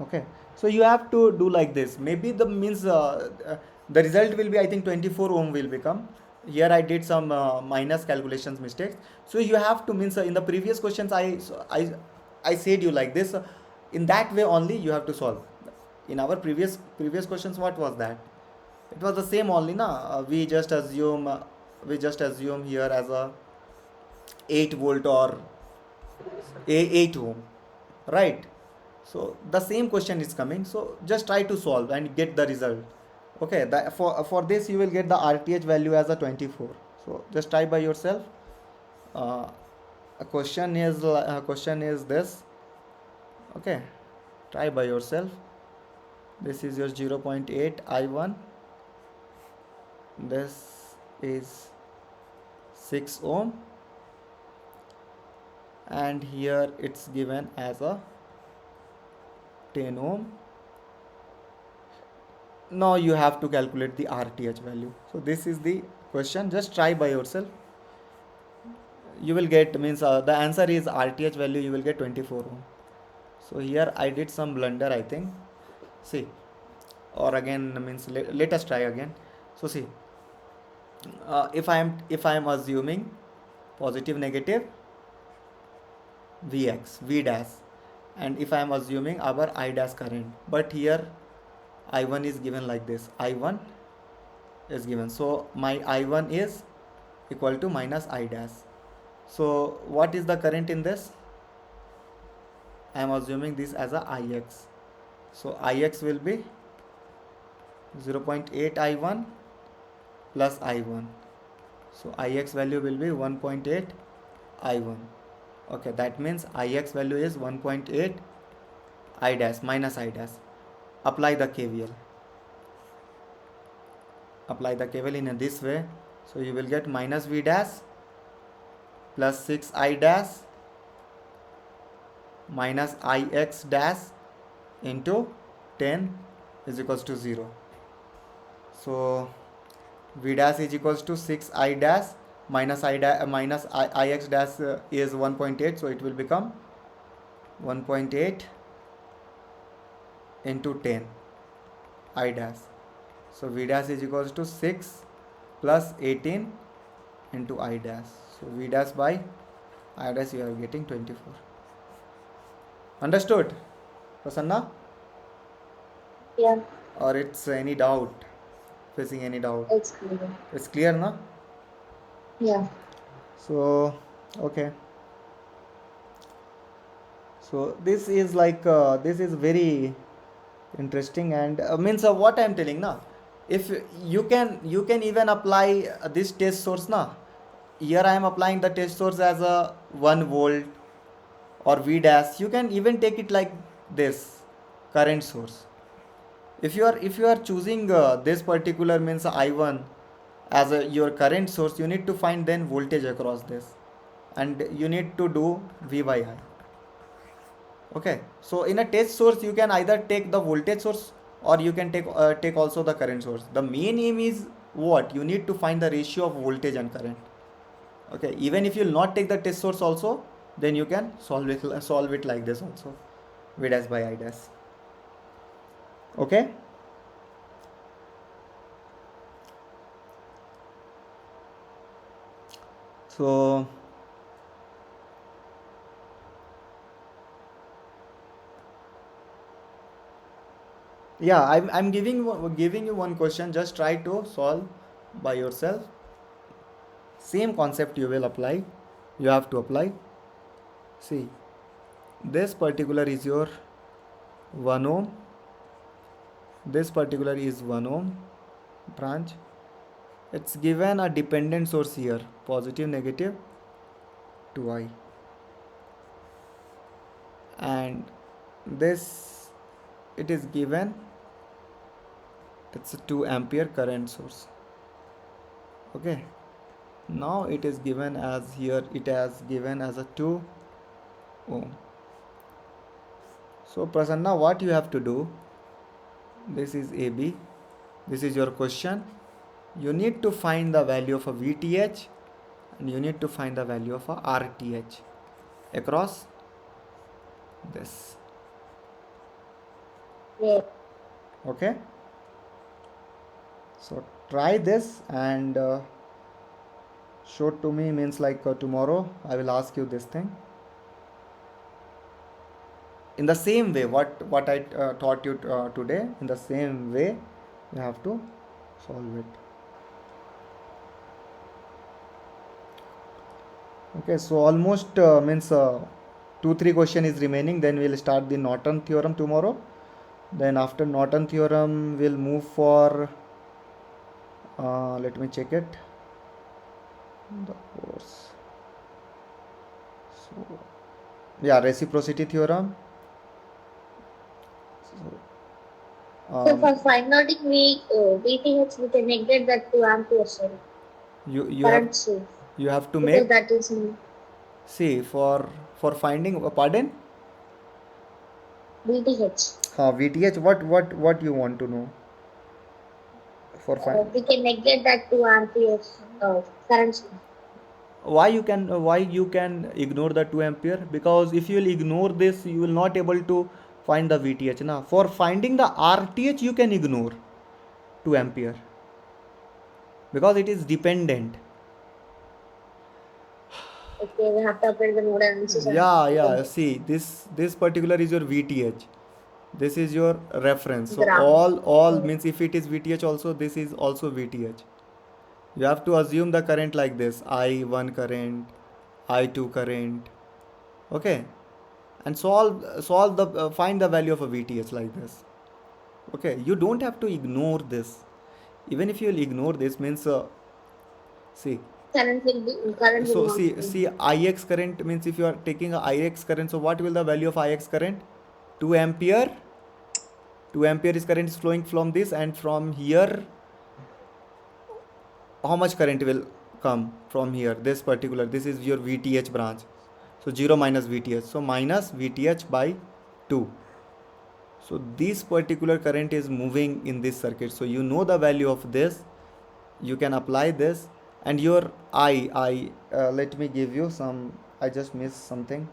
Okay, so you have to do like this. Maybe the means the result will be, I think 24 ohm will become. Here I did some minus calculations mistakes. So you have to means in the previous questions I said you like this. In that way only you have to solve. In our previous questions, what was that? It was the same only, na. We just assume here as a 8 volt or a 8 ohm, right? So the same question is coming. So just try to solve and get the result. Okay, that for this you will get the RTH value as a 24. So just try by yourself. A question is this. Okay, try by yourself. This is your 0.8 I1. This is 6 ohm, and here it's given as a 10 ohm. Now you have to calculate the RTH value. So this is the question. Just try by yourself. You will get, means the answer is RTH value you will get 24 ohm. So here I did some blunder, I think. See, or again, means let us try again. So see, if I am assuming positive negative Vx V dash, and if I am assuming our I dash current, but here I1 is given like this, I1 is given, so my I1 is equal to minus I dash. So what is the current in this? I am assuming this as a Ix. So Ix will be 0.8 I1 plus I1. So Ix value will be 1.8 I1. Okay, that means Ix value is 1.8 I dash minus I dash. Apply the KVL. Apply the KVL in this way. So you will get minus V dash plus 6 I dash minus Ix dash into 10 is equals to 0. So V dash is equals to 6 I dash minus Ix dash is 1.8, so it will become 1.8 into 10 I dash. So V dash is equals to 6 plus 18 into I dash. So V dash by I dash you are getting 24. Understood, Prasanna? Yeah, Or it's any doubt? Facing any doubt? it's clear. It's clear, na? Yeah. So okay. So this is like this is very interesting, and means what I am telling na, if you can even apply this test source na. Here I am applying the test source as a 1 volt or V dash. You can even take it like this current source. If you are choosing this particular means I1 as your current source, you need to find then voltage across this, and you need to do V by I. Okay, so in a test source you can either take the voltage source, or you can take also the current source. The main aim is what? You need to find the ratio of voltage and current. Okay, even if you will not take the test source also, then you can solve it like this also, V dash by I dash. Okay. So yeah, I'm giving you one question. Just try to solve by yourself. Same concept you will apply. You have to apply. See, this particular is your 1 ohm. This particular is 1 ohm branch. It's given a dependent source here, positive negative 2i, and this it is given, it's a 2 ampere current source. Okay, now it is given as here, it has given as a 2 ohm. So Prasanna, what you have to do, this is AB, this is your question. You need to find the value of a VTH, and you need to find the value of a RTH across this. Yeah. Okay, so try this and show to me, means like tomorrow I will ask you this thing in the same way what I taught you today. In the same way you have to solve it. Okay, so almost means 2-3 question is remaining, then we'll start the Norton theorem tomorrow. Then after Norton theorem we'll move for let me check it, the course. So yeah, reciprocity theorem. So for finding VTH, we can negate that 2 amperes. Sorry. You have current source. you have to Because make, that is in see, for finding, pardon, VTH. VTH. What you want to know for find? We can negate that 2 amperes current source. Why you can ignore the 2 ampere? Because if you will ignore this, you will not able to find the VTH. Now for finding the RTH you can ignore 2 ampere because it is dependent. Okay, we have to apply the node analysis and Yeah, see, this particular is your VTH, this is your reference. So graph. all means if it is VTH also, this is also VTH. You have to assume the current like this: I1 current, I2 current. Okay, and solve the find the value of a VTH like this. Okay, you don't have to ignore this. Even if you will ignore this means, see, Current will so not be. see Ix current means, if you are taking a Ix current, so what will the value of Ix current? 2 ampere. 2 ampere is current is flowing from this, and from here how much current will come from here? This particular, this is your VTH branch. So 0 minus VTH, so minus VTH by 2. So this particular current is moving in this circuit, so you know the value of this, you can apply this. And your I let me give you some, I just missed something.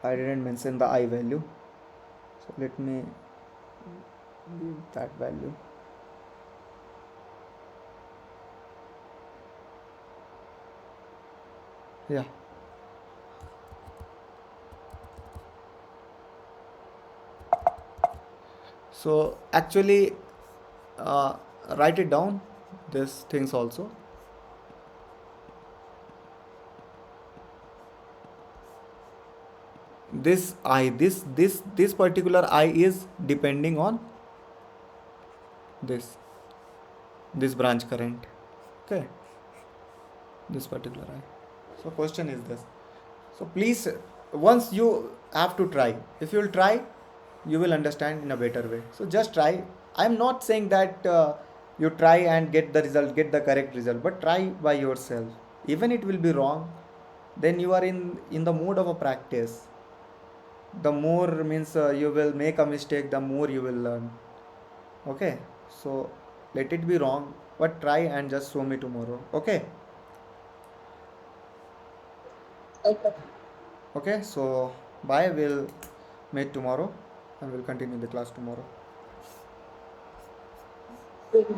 I didn't mention the I value, so let me give that value. Yeah, so actually, uh, write it down, these things also. This particular I is depending on this branch current. Okay, this particular I. So question is this. So please, once you have to try, if you will try, you will understand in a better way. So just try. I am not saying that you try and get the result, get the correct result, but try by yourself. Even it will be wrong, then you are in the mode of a practice. The more means, you will make a mistake, the more you will learn. Okay, so let it be wrong, but try and just show me tomorrow. Okay. Okay. Okay, so bye, we'll meet tomorrow and we'll continue the class tomorrow. Okay.